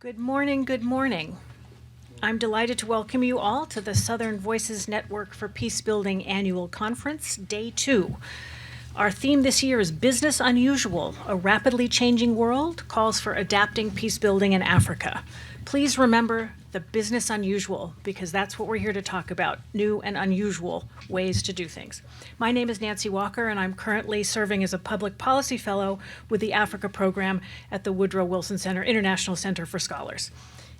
Good morning, good morning. I'm delighted to welcome you all to the Southern Voices Network for Peacebuilding Annual Conference, Day 2. Our theme this year is Business Unusual, a rapidly changing world calls for adapting peacebuilding in Africa. Please remember the business unusual, because that's what we're here to talk about, new and unusual ways to do things. My name is Nancy Walker, and I'm currently serving as a public policy fellow with the Africa program at the Woodrow Wilson Center International Center for Scholars.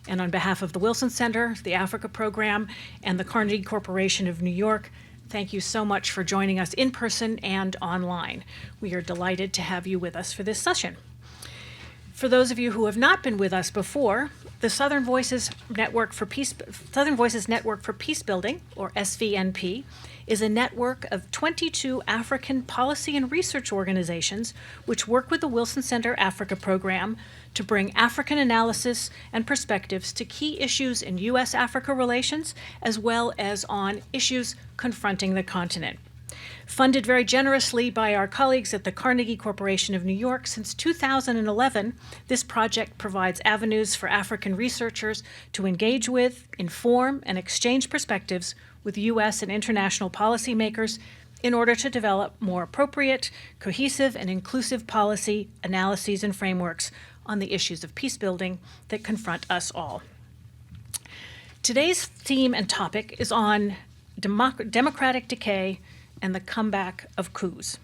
And on behalf of the Wilson Center, the Africa program, and the Carnegie Corporation of New York, thank you so much for joining us in person and online. We are delighted to have you with us for this session. For those of you who have not been with us before, the Southern Voices Network for Peacebuilding, or SVNP, is a network of 22 African policy and research organizations which work with the Wilson Center Africa program to bring African analysis and perspectives to key issues in U.S.-Africa relations, as well as on issues confronting the continent. Funded very generously by our colleagues at the Carnegie Corporation of New York, since 2011, this project provides avenues for African researchers to engage with, inform, and exchange perspectives with U.S. and international policymakers in order to develop more appropriate, cohesive, and inclusive policy analyses and frameworks on the issues of peacebuilding that confront us all. Today's theme and topic is on democratic decay and the comeback of coups.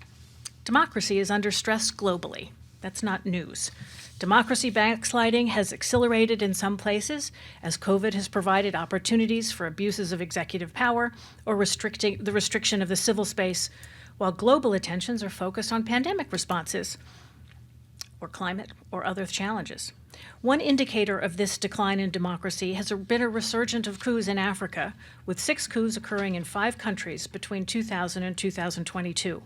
Democracy is under stress globally. That's not news. Democracy backsliding has accelerated in some places as COVID has provided opportunities for abuses of executive power or the restriction of the civil space, while global attentions are focused on pandemic responses or climate or other challenges. One indicator of this decline in democracy has been a resurgence of coups in Africa, with 6 coups occurring in 5 countries between 2000 and 2022.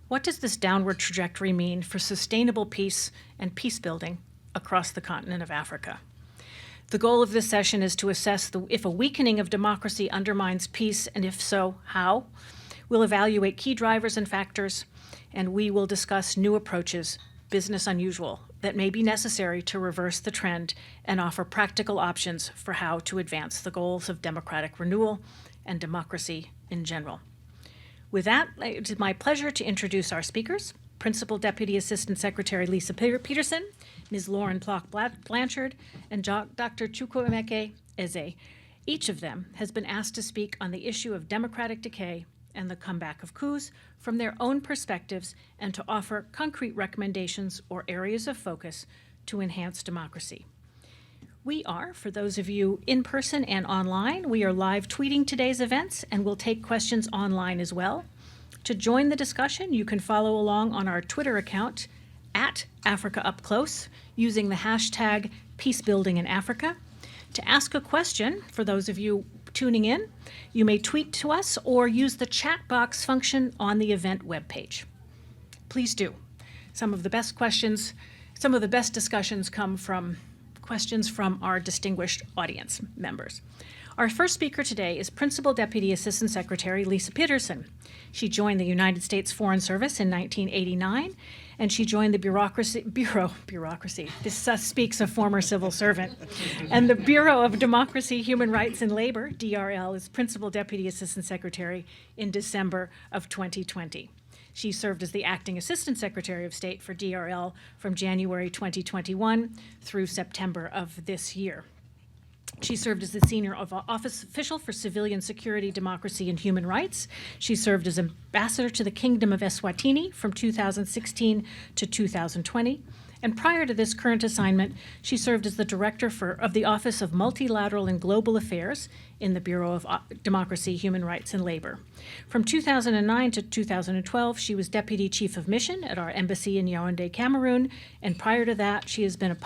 What does this downward trajectory mean for sustainable peace and peacebuilding across the continent of Africa? The goal of this session is to assess if a weakening of democracy undermines peace, and if so, how. We'll evaluate key drivers and factors, and we will discuss new approaches, business unusual, that may be necessary to reverse the trend and offer practical options for how to advance the goals of democratic renewal and democracy in general. With that, it is my pleasure to introduce our speakers, Principal Deputy Assistant Secretary Lisa Peterson, Ms. Lauren Plaque Blanchard, and Dr. Chukwuemeka Eze. Each of them has been asked to speak on the issue of democratic decay and the comeback of coups from their own perspectives, and to offer concrete recommendations or areas of focus to enhance democracy. We are, for those of you in person and online, we are live tweeting today's events, and we'll take questions online as well. To join the discussion, you can follow along on our Twitter account at Africa Up Close using the hashtag Peacebuilding in Africa. To ask a question, for those of you tuning in, you may tweet to us or use the chat box function on the event webpage. Please do. Some of the best discussions come from questions from our distinguished audience members. Our first speaker today is Principal Deputy Assistant Secretary Lisa Peterson. She joined the United States Foreign Service in 1989, and she joined the bureaucracy. This speaks a former civil servant. And the Bureau of Democracy, Human Rights, and Labor, DRL, is Principal Deputy Assistant Secretary in December of 2020. She served as the Acting Assistant Secretary of State for DRL from January 2021 through September of this year. She served as the Senior Office Official for Civilian Security, Democracy, and Human Rights. She served as Ambassador to the Kingdom of Eswatini from 2016 to 2020. And prior to this current assignment, she served as the Director of the Office of Multilateral and Global Affairs in the Bureau of Democracy, Human Rights, and Labor. From 2009 to 2012, she was Deputy Chief of Mission at our embassy in Yaoundé, Cameroon, and prior to that, she has been a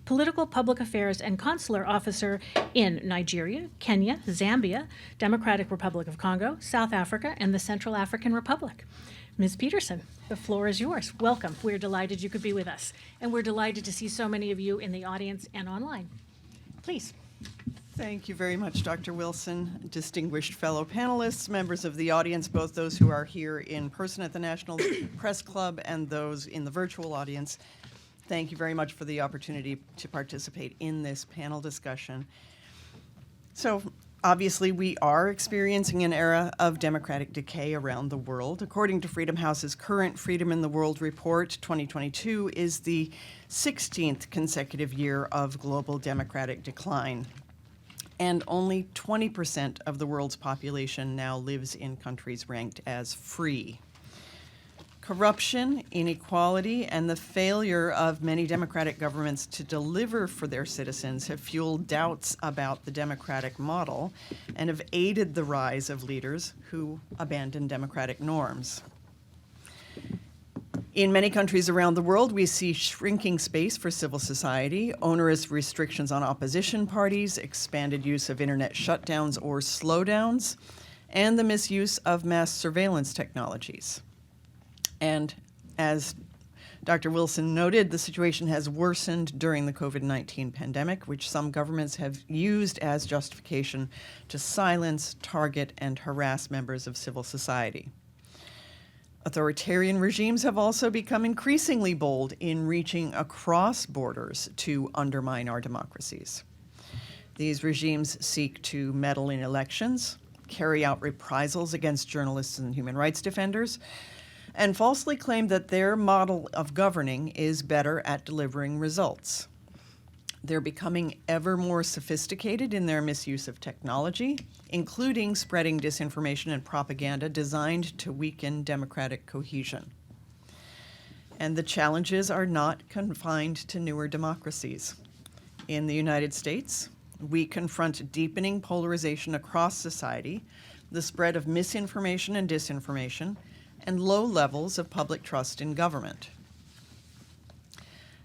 political public affairs and consular officer in Nigeria, Kenya, Zambia, Democratic Republic of Congo, South Africa, and the Central African Republic. Ms. Peterson, the floor is yours. Welcome. We're delighted you could be with us, and we're delighted to see so many of you in the audience and online. Please. Thank you very much, Dr. Wilson, distinguished fellow panelists, members of the audience, both those who are here in person at the National Press Club and those in the virtual audience. Thank you very much for the opportunity to participate in this panel discussion. So, obviously, we are experiencing an era of democratic decay around the world. According to Freedom House's current Freedom in the World report, 2022 is the 16th consecutive year of global democratic decline. And only 20% of the world's population now lives in countries ranked as free. Corruption, inequality, and the failure of many democratic governments to deliver for their citizens have fueled doubts about the democratic model and have aided the rise of leaders who abandon democratic norms. In many countries around the world, we see shrinking space for civil society, onerous restrictions on opposition parties, expanded use of internet shutdowns or slowdowns, and the misuse of mass surveillance technologies. And as Dr. Wilson noted, the situation has worsened during the COVID-19 pandemic, which some governments have used as justification to silence, target, and harass members of civil society. Authoritarian regimes have also become increasingly bold in reaching across borders to undermine our democracies. These regimes seek to meddle in elections, carry out reprisals against journalists and human rights defenders, and falsely claim that their model of governing is better at delivering results. They're becoming ever more sophisticated in their misuse of technology, including spreading disinformation and propaganda designed to weaken democratic cohesion. And the challenges are not confined to newer democracies. In the United States, we confront deepening polarization across society, the spread of misinformation and disinformation, and low levels of public trust in government.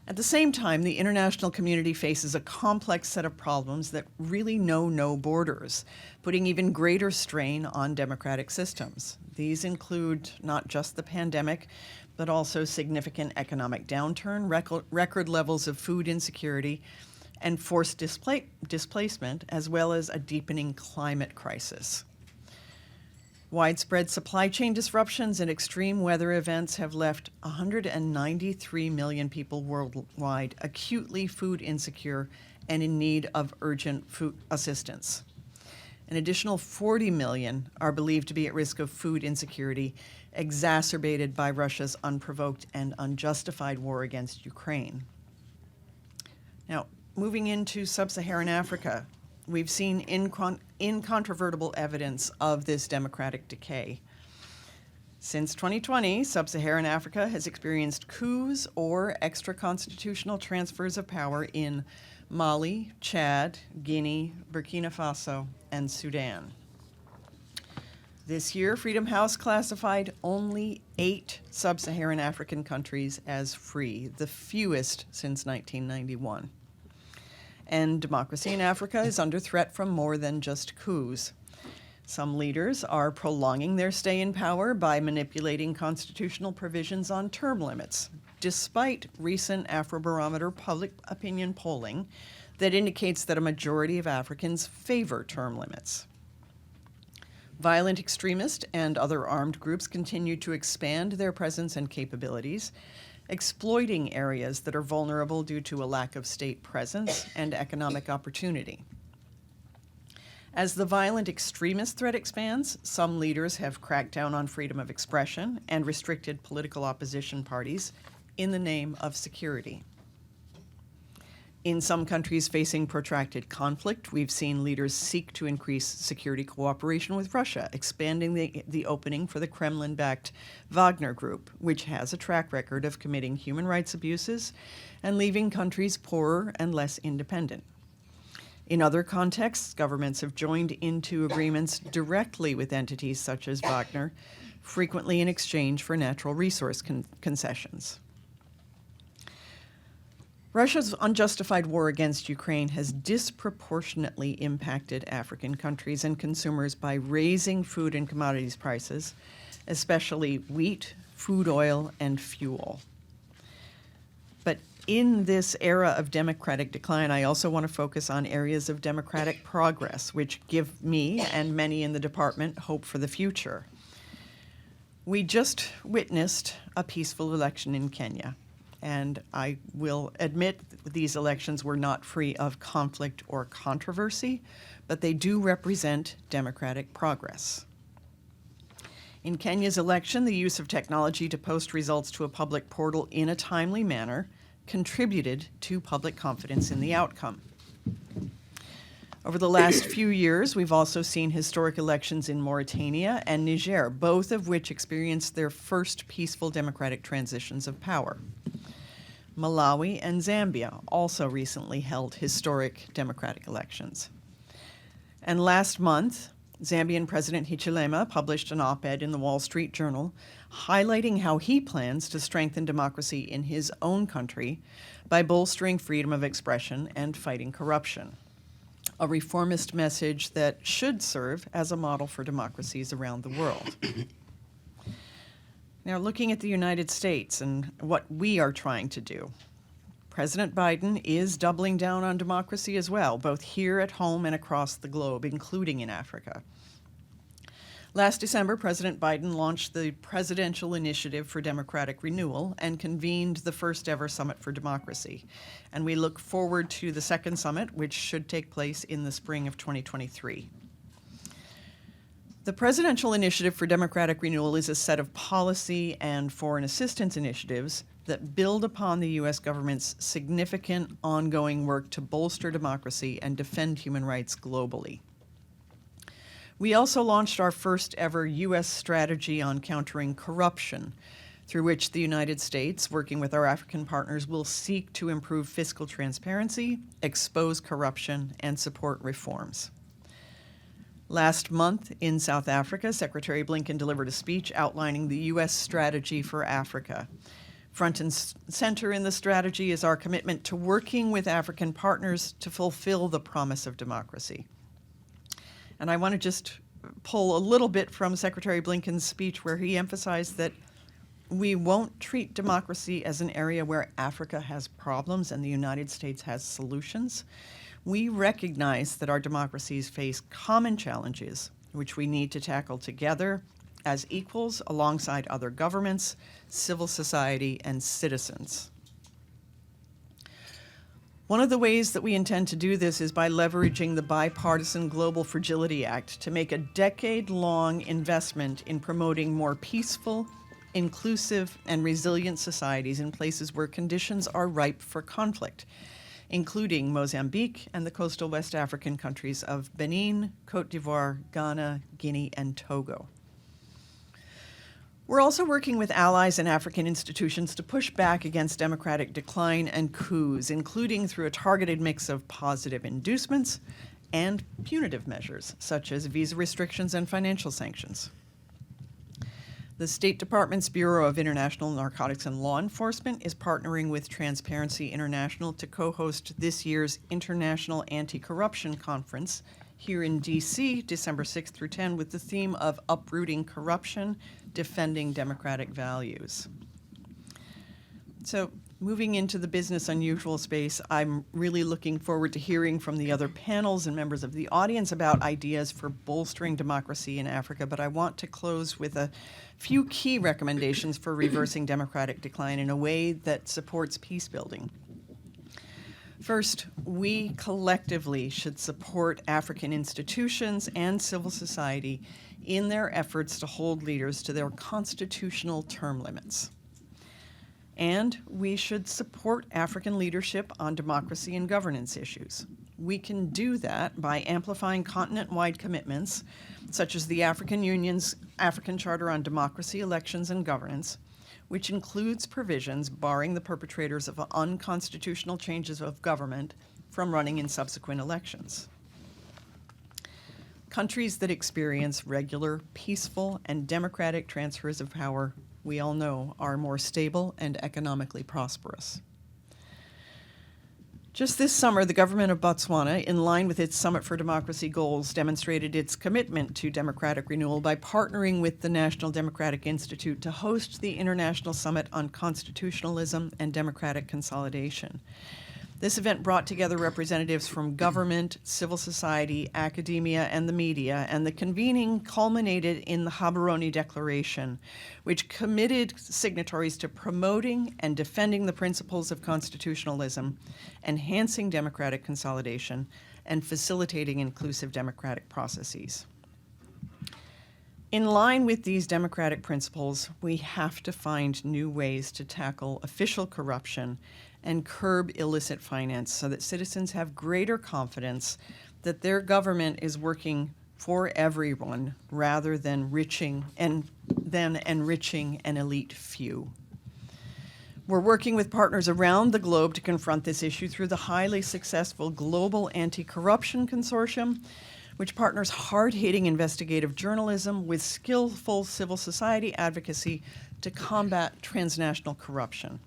At the same time, the international community faces a complex set of problems that really know no borders, putting even greater strain on democratic systems. These include not just the pandemic, but also significant economic downturn, record levels of food insecurity, and forced displacement, as well as a deepening climate crisis. Widespread supply chain disruptions and extreme weather events have left 193 million people worldwide acutely food insecure and in need of urgent food assistance. An additional 40 million are believed to be at risk of food insecurity, exacerbated by Russia's unprovoked and unjustified war against Ukraine. Now, moving into Sub-Saharan Africa, we've seen incontrovertible evidence of this democratic decay. Since 2020, Sub-Saharan Africa has experienced coups or extra-constitutional transfers of power in Mali, Chad, Guinea, Burkina Faso, and Sudan. This year, Freedom House classified only 8 Sub-Saharan African countries as free, the fewest since 1991. And democracy in Africa is under threat from more than just coups. Some leaders are prolonging their stay in power by manipulating constitutional provisions on term limits, despite recent Afrobarometer public opinion polling that indicates that a majority of Africans favor term limits. Violent extremists and other armed groups continue to expand their presence and capabilities, exploiting areas that are vulnerable due to a lack of state presence and economic opportunity. As the violent extremist threat expands, some leaders have cracked down on freedom of expression and restricted political opposition parties in the name of security. In some countries facing protracted conflict, we've seen leaders seek to increase security cooperation with Russia, expanding the opening for the Kremlin-backed Wagner Group, which has a track record of committing human rights abuses and leaving countries poorer and less independent. In other contexts, governments have joined into agreements directly with entities such as Wagner, frequently in exchange for natural resource concessions. Russia's unjustified war against Ukraine has disproportionately impacted African countries and consumers by raising food and commodities prices, especially wheat, food oil, and fuel. But in this era of democratic decline, I also want to focus on areas of democratic progress, which give me and many in the department hope for the future. We just witnessed a peaceful election in Kenya, and I will admit these elections were not free of conflict or controversy, but they do represent democratic progress. In Kenya's election, the use of technology to post results to a public portal in a timely manner contributed to public confidence in the outcome. Over the last few years, we've also seen historic elections in Mauritania and Niger, both of which experienced their first peaceful democratic transitions of power. Malawi and Zambia also recently held historic democratic elections. And last month, Zambian President Hichilema published an op-ed in the Wall Street Journal highlighting how he plans to strengthen democracy in his own country by bolstering freedom of expression and fighting corruption. A reformist message that should serve as a model for democracies around the world. Now, looking at the United States and what we are trying to do, President Biden is doubling down on democracy as well, both here at home and across the globe, including in Africa. Last December, President Biden launched the Presidential Initiative for Democratic Renewal and convened the first ever Summit for Democracy. And we look forward to the second summit, which should take place in the spring of 2023. The Presidential Initiative for Democratic Renewal is a set of policy and foreign assistance initiatives that build upon the U.S. government's significant ongoing work to bolster democracy and defend human rights globally. We also launched our first ever U.S. strategy on countering corruption, through which the United States, working with our African partners, will seek to improve fiscal transparency, expose corruption, and support reforms. Last month in South Africa, Secretary Blinken delivered a speech outlining the U.S. strategy for Africa. Front and center in the strategy is our commitment to working with African partners to fulfill the promise of democracy. And I want to just pull a little bit from Secretary Blinken's speech where he emphasized that we won't treat democracy as an area where Africa has problems and the United States has solutions. We recognize that our democracies face common challenges, which we need to tackle together as equals alongside other governments, civil society, and citizens. One of the ways that we intend to do this is by leveraging the bipartisan Global Fragility Act to make a decade-long investment in promoting more peaceful, inclusive, and resilient societies in places where conditions are ripe for conflict, including Mozambique and the coastal West African countries of Benin, Cote d'Ivoire, Ghana, Guinea, and Togo. We're also working with allies and African institutions to push back against democratic decline and coups, including through a targeted mix of positive inducements and punitive measures, such as visa restrictions and financial sanctions. The State Department's Bureau of International Narcotics and Law Enforcement is partnering with Transparency International to co-host this year's International Anti-Corruption Conference here in D.C., December 6th through 10, with the theme of Uprooting Corruption, Defending Democratic Values. So, moving into the business unusual space, I'm really looking forward to hearing from the other panels and members of the audience about ideas for bolstering democracy in Africa, but I want to close with a few key recommendations for reversing democratic decline in a way that supports peace building. First, we collectively should support African institutions and civil society in their efforts to hold leaders to their constitutional term limits. And we should support African leadership on democracy and governance issues. We can do that by amplifying continent-wide commitments, such as the African Union's African Charter on Democracy, Elections, and Governance, which includes provisions barring the perpetrators of unconstitutional changes of government from running in subsequent elections. Countries that experience regular, peaceful, and democratic transfers of power, we all know, are more stable and economically prosperous. Just this summer, the government of Botswana, in line with its Summit for Democracy goals, demonstrated its commitment to democratic renewal by partnering with the National Democratic Institute to host the International Summit on Constitutionalism and Democratic Consolidation. This event brought together representatives from government, civil society, academia, and the media, and the convening culminated in the Gaborone Declaration, which committed signatories to promoting and defending the principles of constitutionalism, enhancing democratic consolidation, and facilitating inclusive democratic processes. In line with these democratic principles, we have to find new ways to tackle official corruption and curb illicit finance so that citizens have greater confidence that their government is working for everyone rather than enriching an elite few. We're working with partners around the globe to confront this issue through the highly successful Global Anti-Corruption Consortium, which partners hard-hitting investigative journalism with skillful civil society advocacy to combat transnational corruption.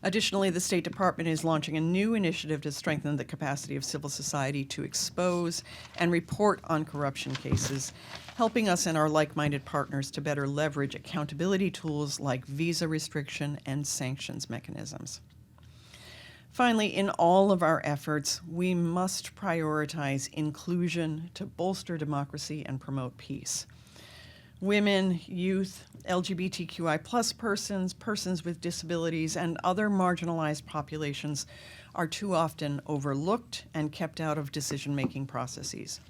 Additionally, the State Department is launching a new initiative to strengthen the capacity of civil society to expose and report on corruption cases, helping us and our like-minded partners to better leverage accountability tools like visa restriction and sanctions mechanisms. Finally, in all of our efforts, we must prioritize inclusion to bolster democracy and promote peace. Women, youth, LGBTQI+ persons, persons with disabilities, and other marginalized populations are too often overlooked and kept out of decision-making processes.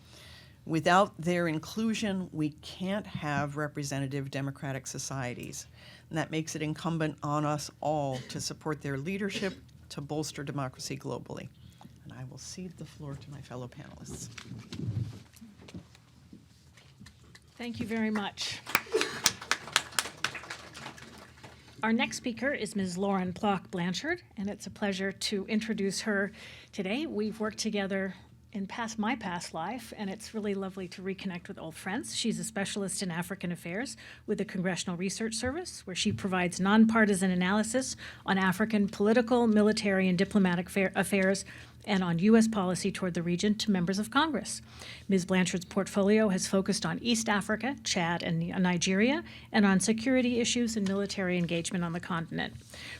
Without their inclusion, we can't have representative democratic societies, and that makes it incumbent on us all to support their leadership to bolster democracy globally. And I will cede the floor to my fellow panelists. Thank you very much. Our next speaker is Ms. Lauren Plaque Blanchard, and it's a pleasure to introduce her today. We've worked together in my past life, and it's really lovely to reconnect with old friends. She's a specialist in African affairs with the Congressional Research Service, where she provides nonpartisan analysis on African political, military, and diplomatic affairs and on U.S. policy toward the region to members of Congress. Ms. Blanchard's portfolio has focused on East Africa, Chad, and Nigeria, and on security issues and military engagement on the continent.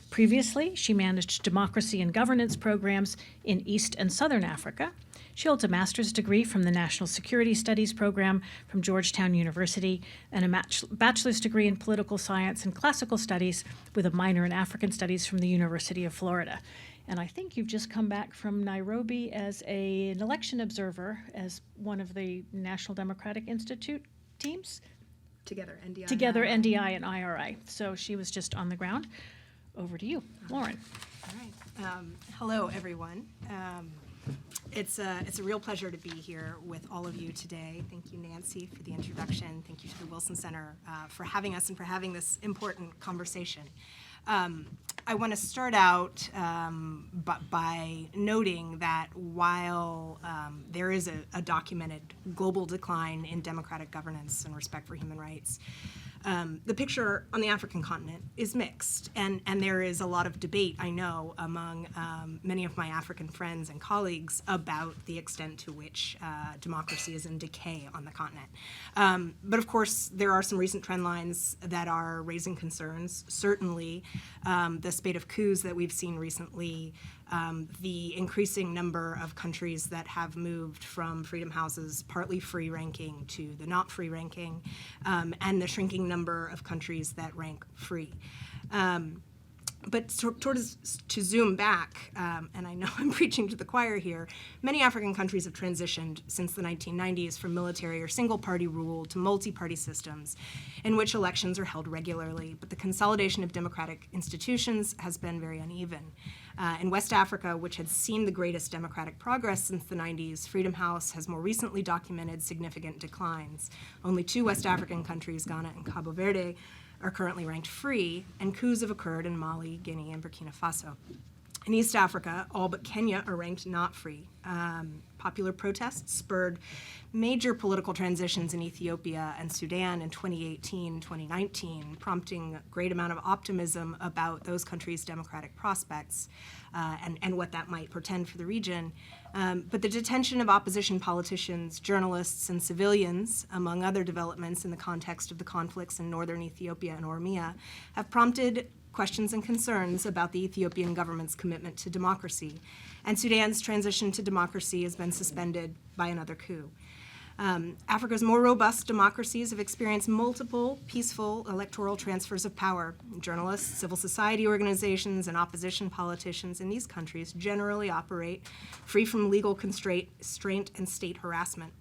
Previously, she managed democracy and governance programs in East and Southern Africa. She holds a master's degree from the National Security Studies program from Georgetown University and a bachelor's degree in political science and classical studies with a minor in African studies from the University of Florida. And I think you've just come back from Nairobi as an election observer as one of the National Democratic Institute teams? Together, NDI. Together, NDI and IRI. So she was just on the ground. Over to you, Lauren. All right. Hello, everyone. It's a real pleasure to be here with all of you today. Thank you, Nancy, for the introduction. Thank you to the Wilson Center for having us and for having this important conversation. I want to start out by noting that while there is a documented global decline in democratic governance and respect for human rights, the picture on the African continent is mixed, and there is a lot of debate, I know, among many of my African friends and colleagues about the extent to which democracy is in decay on the continent. But of course, there are some recent trend lines that are raising concerns. Certainly, the spate of coups that we've seen recently, the increasing number of countries that have moved from Freedom House's partly free ranking to the not free ranking, and the shrinking number of countries that rank free. But to zoom back, and I know I'm preaching to the choir here, many African countries have transitioned since the 1990s from military or single-party rule to multi-party systems in which elections are held regularly, but the consolidation of democratic institutions has been very uneven. In West Africa, which had seen the greatest democratic progress since the 90s, Freedom House has more recently documented significant declines. Only 2 West African countries, Ghana and Cabo Verde, are currently ranked free, and coups have occurred in Mali, Guinea, and Burkina Faso. In East Africa, all but Kenya are ranked not free. Popular protests spurred major political transitions in Ethiopia and Sudan in 2018 and 2019, prompting a great amount of optimism about those countries' democratic prospects and what that might portend for the region. But the detention of opposition politicians, journalists, and civilians, among other developments in the context of the conflicts in northern Ethiopia and Oromia, have prompted questions and concerns about the Ethiopian government's commitment to democracy, and Sudan's transition to democracy has been suspended by another coup. Africa's more robust democracies have experienced multiple peaceful electoral transfers of power. Journalists, civil society organizations, and opposition politicians in these countries generally operate free from legal constraint and state harassment,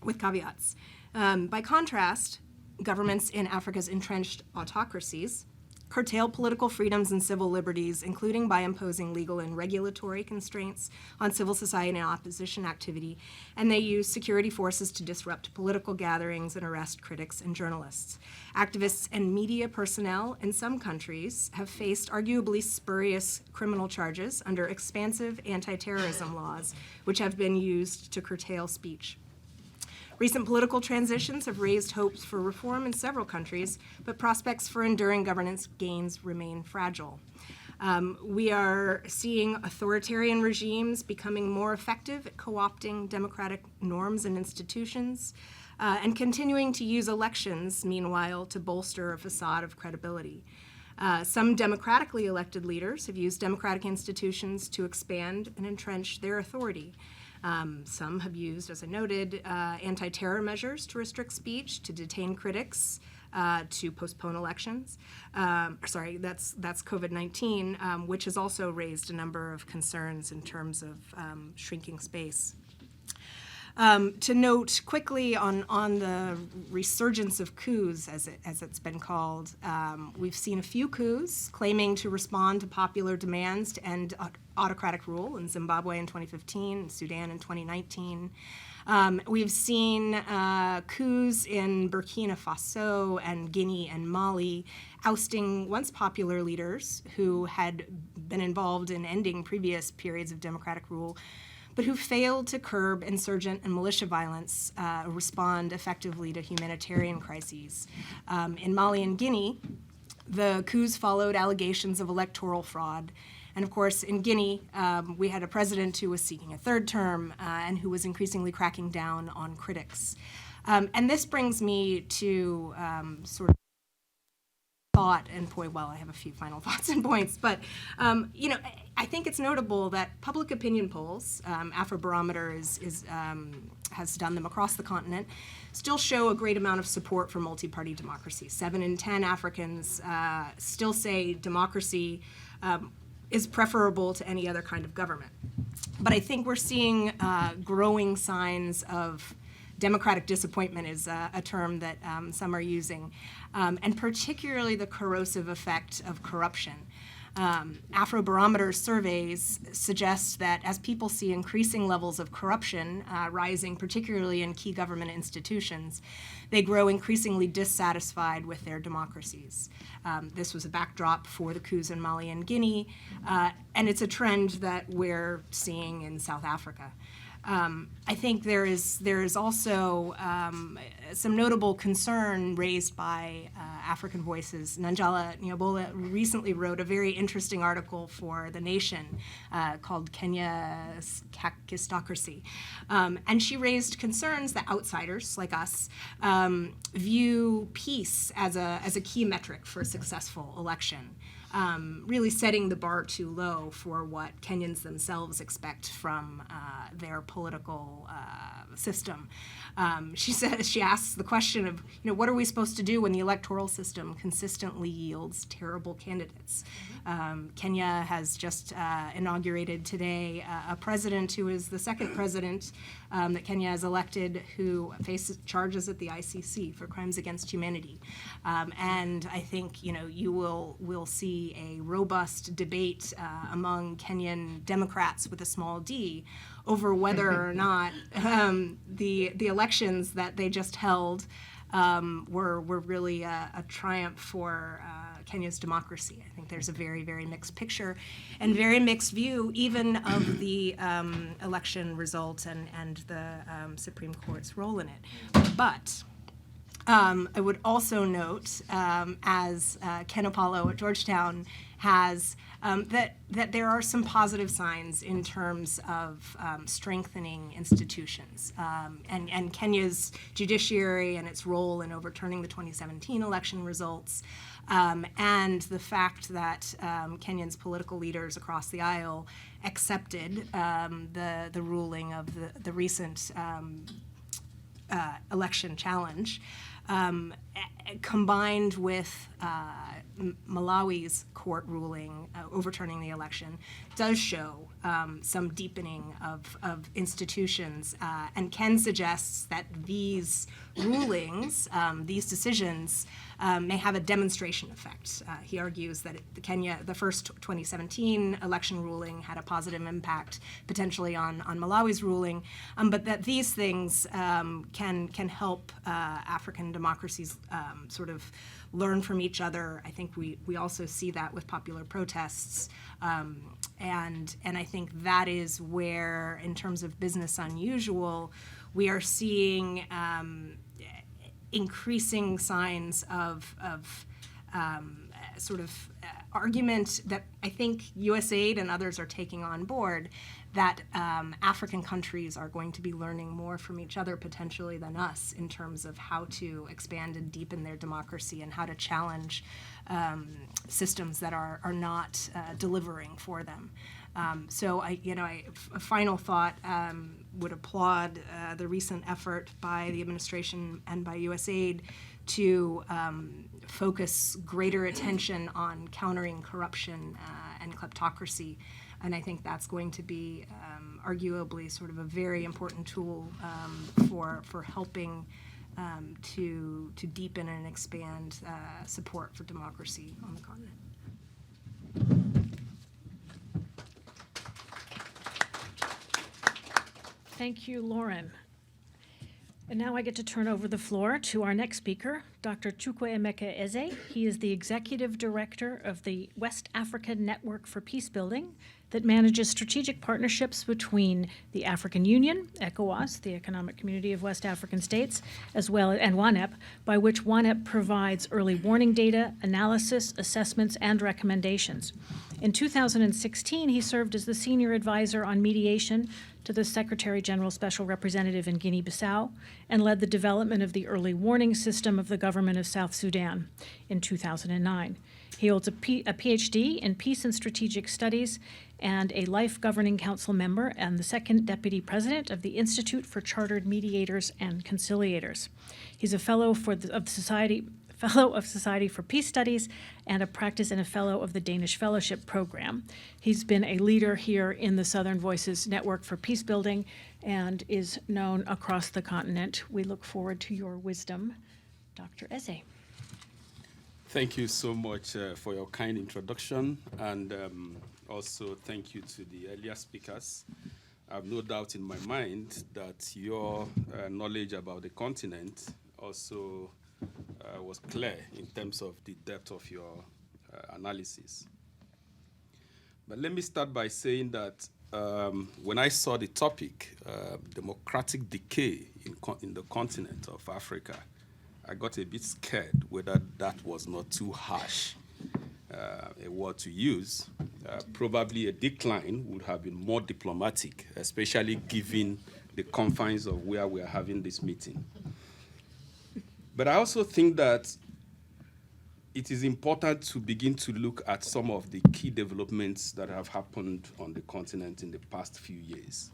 with caveats. By contrast, governments in Africa's entrenched autocracies curtail political freedoms and civil liberties, including by imposing legal and regulatory constraints on civil society and opposition activity, and they use security forces to disrupt political gatherings and arrest critics and journalists. Activists and media personnel in some countries have faced arguably spurious criminal charges under expansive anti-terrorism laws, which have been used to curtail speech. Recent political transitions have raised hopes for reform in several countries, but prospects for enduring governance gains remain fragile. We are seeing authoritarian regimes becoming more effective at co-opting democratic norms and institutions, and continuing to use elections, meanwhile, to bolster a facade of credibility. Some democratically elected leaders have used democratic institutions to expand and entrench their authority. Some have used, as I noted, anti-terror measures to restrict speech, to detain critics, to postpone elections. That's COVID-19, which has also raised a number of concerns in terms of shrinking space. To note quickly on the resurgence of coups, as it's been called, we've seen a few coups claiming to respond to popular demands to end autocratic rule in Zimbabwe in 2015, Sudan in 2019. We've seen coups in Burkina Faso and Guinea and Mali, ousting once popular leaders who had been involved in ending previous periods of democratic rule, but who failed to curb insurgent and militia violence, respond effectively to humanitarian crises. In Mali and Guinea, the coups followed allegations of electoral fraud. And of course, in Guinea, we had a president who was seeking a third term and who was increasingly cracking down on critics. And this brings me to sort of thought and point, well, I have a few final thoughts and points, but I think it's notable that public opinion polls, Afrobarometer has done them across the continent, still show a great amount of support for multi-party democracy. 7 in 10 Africans still say democracy is preferable to any other kind of government. But I think we're seeing growing signs of democratic disappointment is a term that some are using, and particularly the corrosive effect of corruption. Afrobarometer surveys suggest that as people see increasing levels of corruption rising, particularly in key government institutions, they grow increasingly dissatisfied with their democracies. This was a backdrop for the coups in Mali and Guinea, and it's a trend that we're seeing in South Africa. I think there is also some notable concern raised by African Voices. Nanjala Nyabola recently wrote a very interesting article for The Nation called Kenya's Kakistocracy. And she raised concerns that outsiders like us view peace as a key metric for a successful election. Really setting the bar too low for what Kenyans themselves expect from their political system. She asks the question of, what are we supposed to do when the electoral system consistently yields terrible candidates? Kenya has just inaugurated today a president who is the second president that Kenya has elected who faces charges at the ICC for crimes against humanity. And I think, we'll see a robust debate among Kenyan Democrats with a small d over whether or not the elections that they just held were really a triumph for Kenya's democracy. I think there's a very, very mixed picture and very mixed view even of the election result and the Supreme Court's role in it. But I would also note, as Ken Apollo at Georgetown has, that there are some positive signs in terms of strengthening institutions. And Kenya's judiciary and its role in overturning the 2017 election results, and the fact that Kenyans' political leaders across the aisle accepted the ruling of the recent election challenge, combined with Malawi's court ruling overturning the election, does show some deepening of institutions. And Ken suggests that these rulings, these decisions, may have a demonstration effect. He argues that the first 2017 election ruling had a positive impact potentially on Malawi's ruling, but that these things can help African democracies sort of learn from each other. I think we also see that with popular protests, and I think that is where, in terms of business unusual, we are seeing increasing signs of sort of argument that I think USAID and others are taking on board, that African countries are going to be learning more from each other potentially than us in terms of how to expand and deepen their democracy and how to challenge systems that are not delivering for them. So a final thought, would applaud the recent effort by the administration and by USAID to focus greater attention on countering corruption and kleptocracy. And I think that's going to be arguably sort of a very important tool for helping to deepen and expand support for democracy on the continent. Thank you, Lauren. And now I get to turn over the floor to our next speaker, Dr. Chukwuemeka Eze. He is the Executive Director of the West Africa Network for Peacebuilding that manages strategic partnerships between the African Union, Ecowas, the Economic Community of West African States, as well as WANEP, by which WANEP provides early warning data, analysis, assessments, and recommendations. In 2016, he served as the Senior Advisor on Mediation to the Secretary General Special Representative in Guinea-Bissau and led the development of the early warning system of the government of South Sudan in 2009. He holds a PhD in Peace and Strategic Studies and a Life Governing Council member and the second Deputy President of the Institute for Chartered Mediators and Conciliators. He's a Fellow of Society for Peace Studies and a Practice and a Fellow of the Danish Fellowship Program. He's been a leader here in the Southern Voices Network for Peacebuilding and is known across the continent. We look forward to your wisdom, Dr. Eze. Thank you so much for your kind introduction, and also thank you to the earlier speakers. I have no doubt in my mind that your knowledge about the continent also was clear in terms of the depth of your analysis. But let me start by saying that when I saw the topic, democratic decay in the continent of Africa, I got a bit scared whether that was not too harsh a word to use. Probably a decline would have been more diplomatic, especially given the confines of where we are having this meeting. But I also think that it is important to begin to look at some of the key developments that have happened on the continent in the past few years.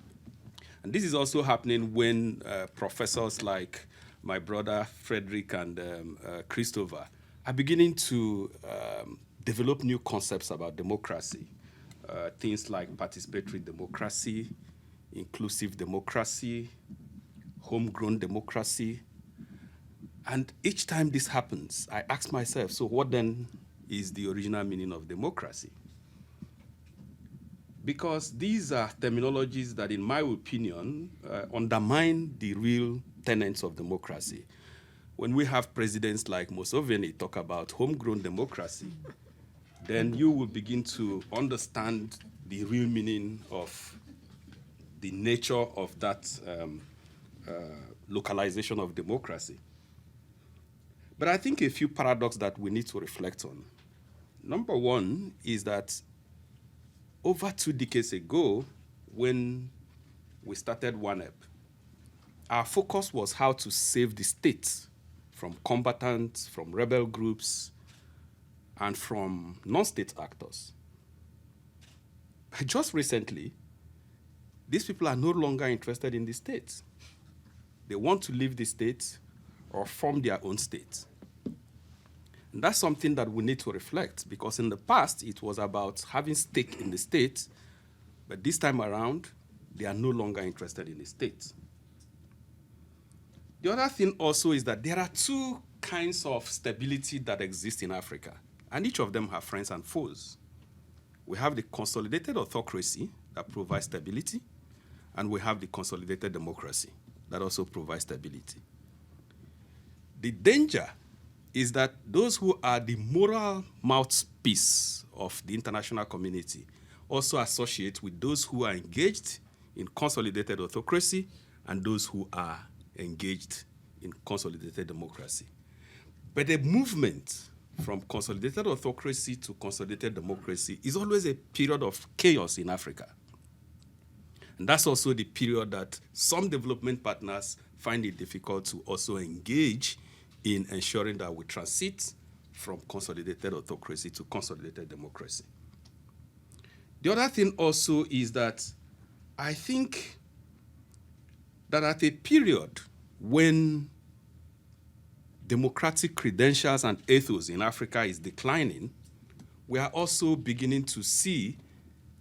And this is also happening when professors like my brother Frederick and Christopher are beginning to develop new concepts about democracy. Things like participatory democracy, inclusive democracy, homegrown democracy. And each time this happens, I ask myself, so what then is the original meaning of democracy? Because these are terminologies that, in my opinion, undermine the real tenets of democracy. When we have presidents like Museveni talk about homegrown democracy, then you will begin to understand the real meaning of the nature of that localization of democracy. But I think a few paradoxes that we need to reflect on. Number one is that over 2 decades ago, when we started ONEP, our focus was how to save the state from combatants, from rebel groups, and from non-state actors. But just recently, these people are no longer interested in the state. They want to leave the state or form their own state. And that's something that we need to reflect, because in the past, it was about having stake in the state, but this time around, they are no longer interested in the state. The other thing also is that there are 2 kinds of stability that exist in Africa, and each of them have friends and foes. We have the consolidated autocracy that provides stability, and we have the consolidated democracy that also provides stability. The danger is that those who are the moral mouthpiece of the international community also associate with those who are engaged in consolidated autocracy and those who are engaged in consolidated democracy. But the movement from consolidated autocracy to consolidated democracy is always a period of chaos in Africa. And that's also the period that some development partners find it difficult to also engage in ensuring that we transit from consolidated autocracy to consolidated democracy. The other thing also is that I think that at a period when democratic credentials and ethos in Africa is declining, we are also beginning to see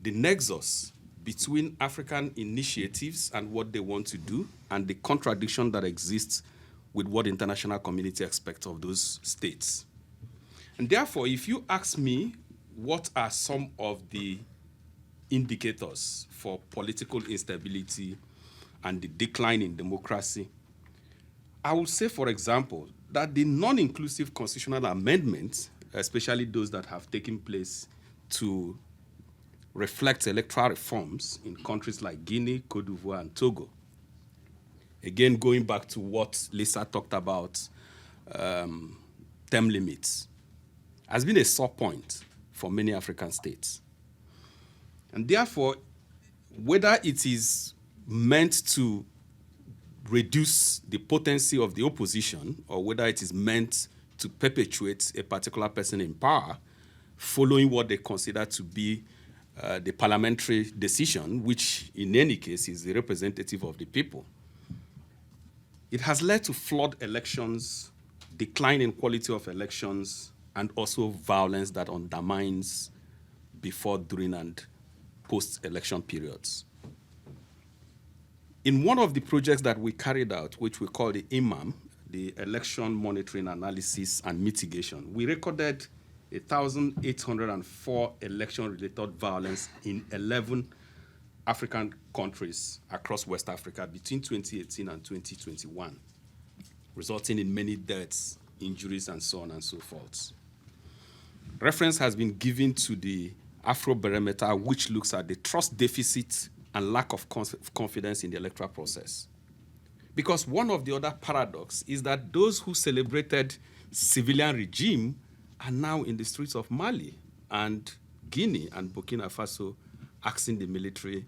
the nexus between African initiatives and what they want to do, and the contradiction that exists with what the international community expects of those states. And therefore, if you ask me what are some of the indicators for political instability and the decline in democracy, I would say, for example, that the non-inclusive constitutional amendments, especially those that have taken place to reflect electoral reforms in countries like Guinea, Cote d'Ivoire, and Togo, again, going back to what Lisa talked about, term limits, has been a sore point for many African states. And therefore, whether it is meant to reduce the potency of the opposition or whether it is meant to perpetuate a particular person in power, following what they consider to be the parliamentary decision, which in any case is the representative of the people, it has led to flawed elections, decline in quality of elections, and also violence that undermines before, during, and post-election periods. In one of the projects that we carried out, which we call the IMAM, the Election Monitoring Analysis and Mitigation, we recorded 1,804 election-related violence in 11 African countries across West Africa between 2018 and 2021, resulting in many deaths, injuries, and so on and so forth. Reference has been given to the Afrobarometer, which looks at the trust deficit and lack of confidence in the electoral process. Because one of the other paradoxes is that those who celebrated civilian regime are now in the streets of Mali and Guinea and Burkina Faso asking the military,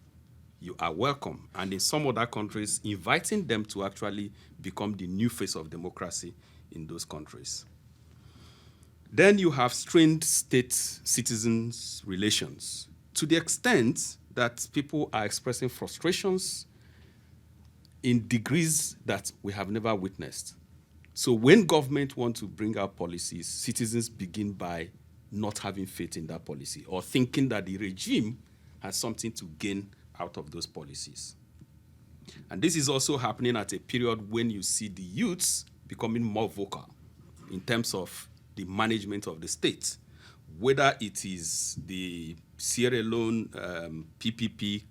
you are welcome, and in some other countries, inviting them to actually become the new face of democracy in those countries. Then you have strained state-citizens relations to the extent that people are expressing frustrations in degrees that we have never witnessed. So when government want to bring out policies, citizens begin by not having faith in that policy or thinking that the regime has something to gain out of those policies. And this is also happening at a period when you see the youths becoming more vocal in terms of the management of the state, whether it is the Sierra Leone PPP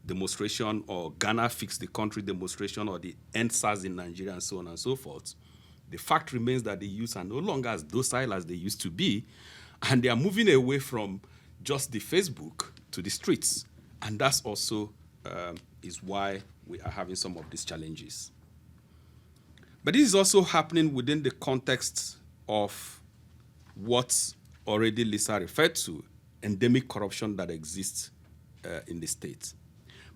demonstration or Ghana Fix the Country demonstration or the End SARS in Nigeria and so on and so forth. The fact remains that the youths are no longer as docile as they used to be, and they are moving away from just the Facebook to the streets. And that's also is why we are having some of these challenges. But this is also happening within the context of what already Lisa referred to, endemic corruption that exists in the state.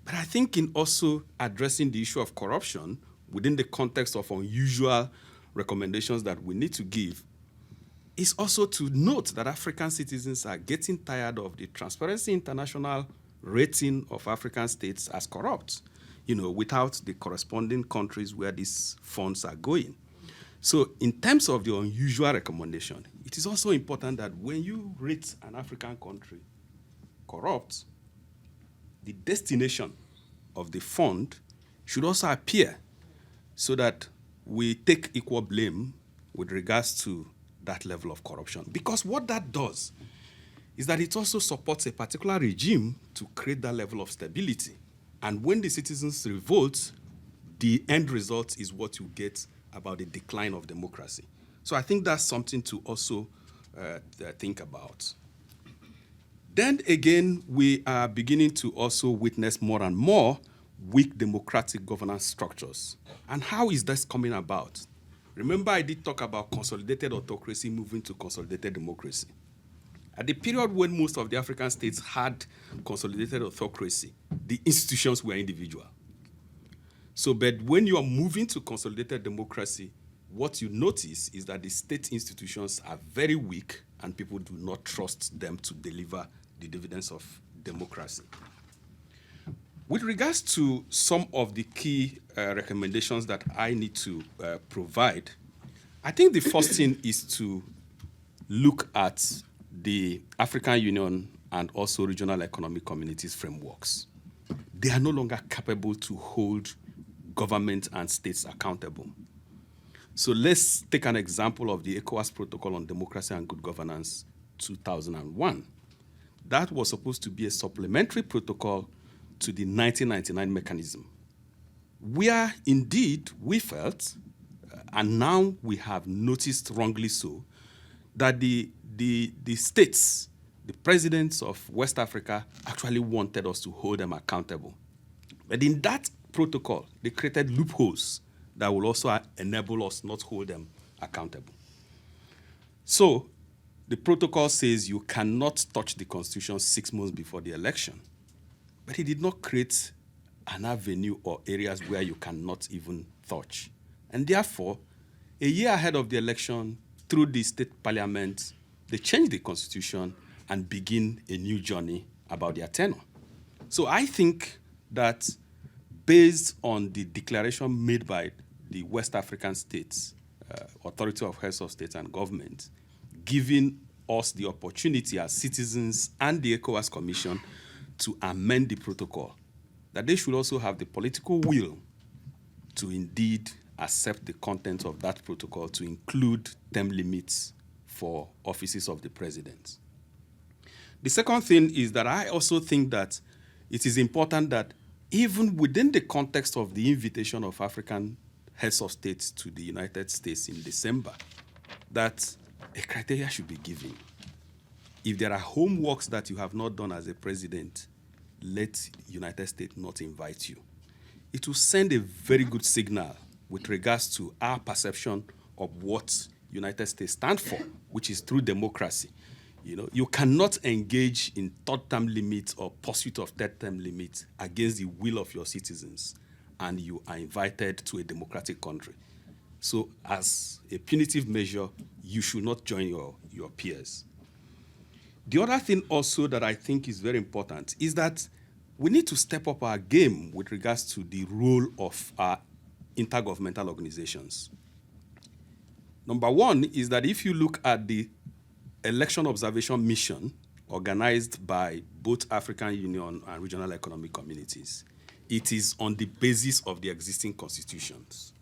But I think in also addressing the issue of corruption within the context of unusual recommendations that we need to give is also to note that African citizens are getting tired of the Transparency International rating of African states as corrupt, without the corresponding countries where these funds are going. So in terms of the unusual recommendation, it is also important that when you rate an African country corrupt, the destination of the fund should also appear so that we take equal blame with regards to that level of corruption. Because what that does is that it also supports a particular regime to create that level of stability. And when the citizens revolt, the end result is what you get about the decline of democracy. So I think that's something to also think about. Then again, we are beginning to also witness more and more weak democratic governance structures. And how is this coming about? Remember, I did talk about consolidated autocracy moving to consolidated democracy. At the period when most of the African states had consolidated autocracy, the institutions were individual. So, but when you are moving to consolidated democracy, what you notice is that the state institutions are very weak and people do not trust them to deliver the dividends of democracy. With regards to some of the key recommendations that I need to provide, I think the first thing is to look at the African Union and also regional economic communities frameworks. They are no longer capable to hold government and states accountable. So let's take an example of the Ecowas Protocol on Democracy and Good Governance 2001. That was supposed to be a supplementary protocol to the 1999 mechanism, where indeed we felt, and now we have noticed wrongly so, that the states, the presidents of West Africa actually wanted us to hold them accountable. But in that protocol, they created loopholes that will also enable us not hold them accountable. So the protocol says you cannot touch the Constitution 6 months before the election. But it did not create an avenue or areas where you cannot even touch. And therefore, a year ahead of the election, through the state parliament, they changed the Constitution and begin a new journey about their tenure. So I think that based on the declaration made by the West African states, Authority of Heads of State and Government, giving us the opportunity as citizens and the ECOWAS Commission to amend the protocol, that they should also have the political will to indeed accept the content of that protocol to include term limits for offices of the president. The second thing is that I also think that it is important that even within the context of the invitation of African heads of states to the United States in December, that a criteria should be given. If there are homeworks that you have not done as a president, let United States not invite you. It will send a very good signal with regards to our perception of what United States stand for, which is through democracy. You cannot engage in third-term limits or pursuit of third-term limits against the will of your citizens, and you are invited to a democratic country. So as a punitive measure, you should not join your peers. The other thing also that I think is very important is that we need to step up our game with regards to the role of our intergovernmental organizations. Number one is that if you look at the election observation mission organized by both African Union and regional economic communities, it is on the basis of the existing constitutions.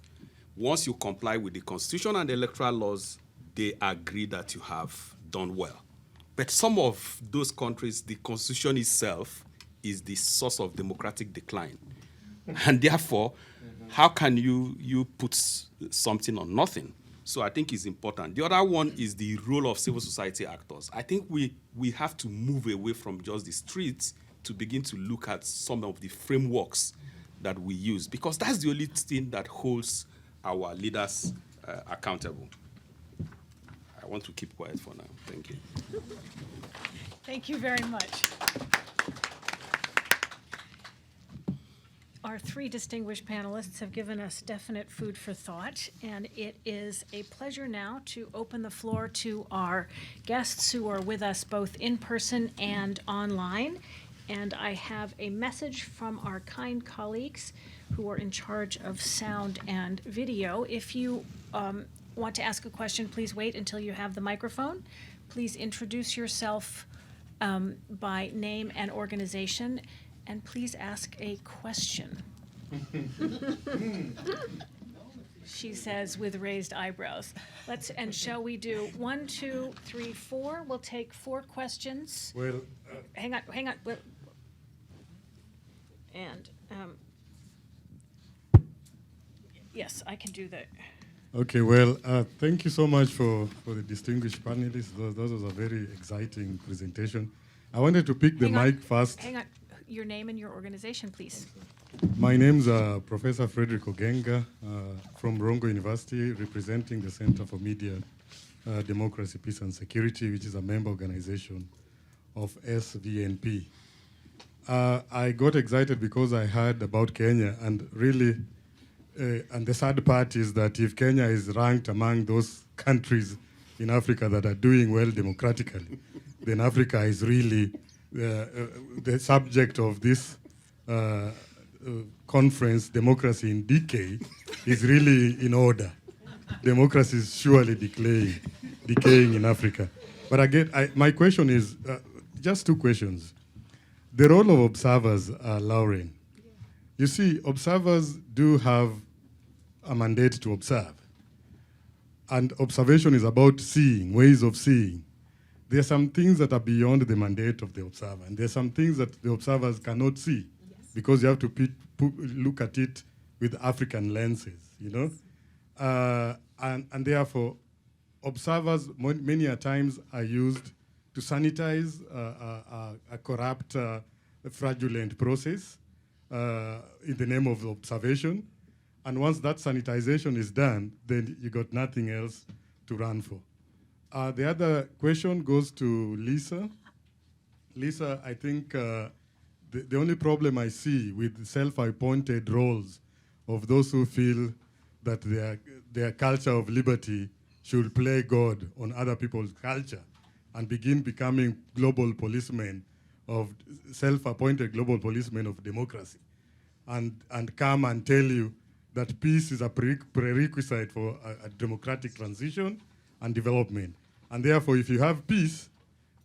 Once you comply with the constitution and the electoral laws, they agree that you have done well. But some of those countries, the constitution itself is the source of democratic decline. And therefore, how can you put something on nothing? So I think it's important. The other one is the role of civil society actors. I think we have to move away from just the streets to begin to look at some of the frameworks that we use, because that's the only thing that holds our leaders accountable. I want to keep quiet for now. Thank you. Thank you very much. Our three distinguished panelists have given us definite food for thought, and it is a pleasure now to open the floor to our guests who are with us both in person and online. And I have a message from our kind colleagues who are in charge of sound and video. If you want to ask a question, please wait until you have the microphone. Please introduce yourself by name and organization, and please ask a question. She says with raised eyebrows. And shall we do 1, 2, 3, 4? We'll take 4 questions. Well, Hang on. And, yes, I can do that. okay, well, thank you so much for the distinguished panelists. Those was a very exciting presentation. I wanted to pick the Hang on. mic first. Hang on. Your name and your organization, please. My name's Professor Frederick Ogenga from Rongo University, representing the Center for Media, Democracy, Peace and Security, which is a member organization of SVNP. I got excited because I heard about Kenya, and really, and the sad part is that if Kenya is ranked among those countries in Africa that are doing well democratically, then Africa is really the subject of this conference, Democracy in Decay, is really in order. Democracy is surely decaying in Africa. But again, my question is, just 2 questions. The role of observers, Lauren. You see, observers do have a mandate to observe. And observation is about seeing, ways of seeing. There are some things that are beyond the mandate of the observer, and there are some things that the observers cannot see, because you have to look at it with African lenses, you know? And therefore, observers many a times are used to sanitize a corrupt, fraudulent process in the name of observation. And once that sanitization is done, then you got nothing else to run for. The other question goes to Lisa. Lisa, I think the only problem I see with self-appointed roles of those who feel that their culture of liberty should play God on other people's culture and begin becoming global policemen of self-appointed global policemen of democracy, and come and tell you that peace is a prerequisite for a democratic transition and development. And therefore, if you have peace,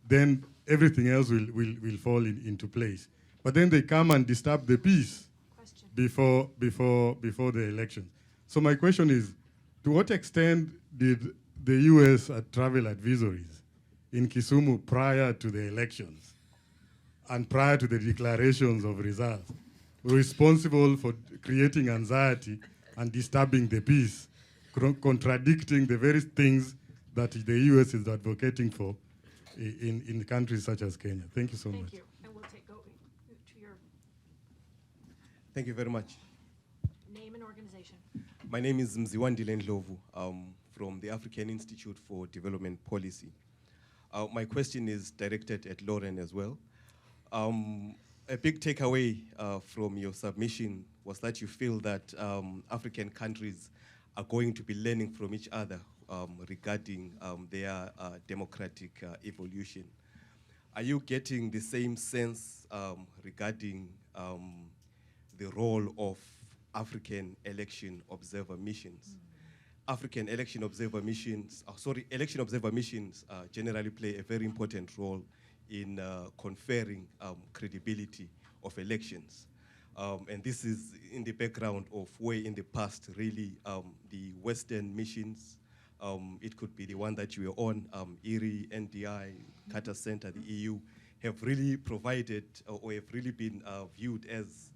then everything else will fall into place. But then they come and disturb the peace before the election. So my question is, to what extent did the US travel advisories in Kisumu prior to the elections and prior to the declarations of results responsible for creating anxiety and disturbing the peace, contradicting the very things that the US is advocating for in countries such as Kenya? Thank you so much. Thank you. And we'll go to your Thank you very much. name and organization. My name is Mziwandile Ndlovu from the African Institute for Development Policy. My question is directed at Lauren as well. A big takeaway from your submission was that you feel that African countries are going to be learning from each other regarding their democratic evolution. Are you getting the same sense regarding the role of African election observer missions? African election observer missions, election observer missions generally play a very important role in conferring credibility of elections. And this is in the background of where in the past, really, the Western missions, it could be the one that you were on, IRI, NDI, Carter Center, the EU, have really provided or have really been viewed as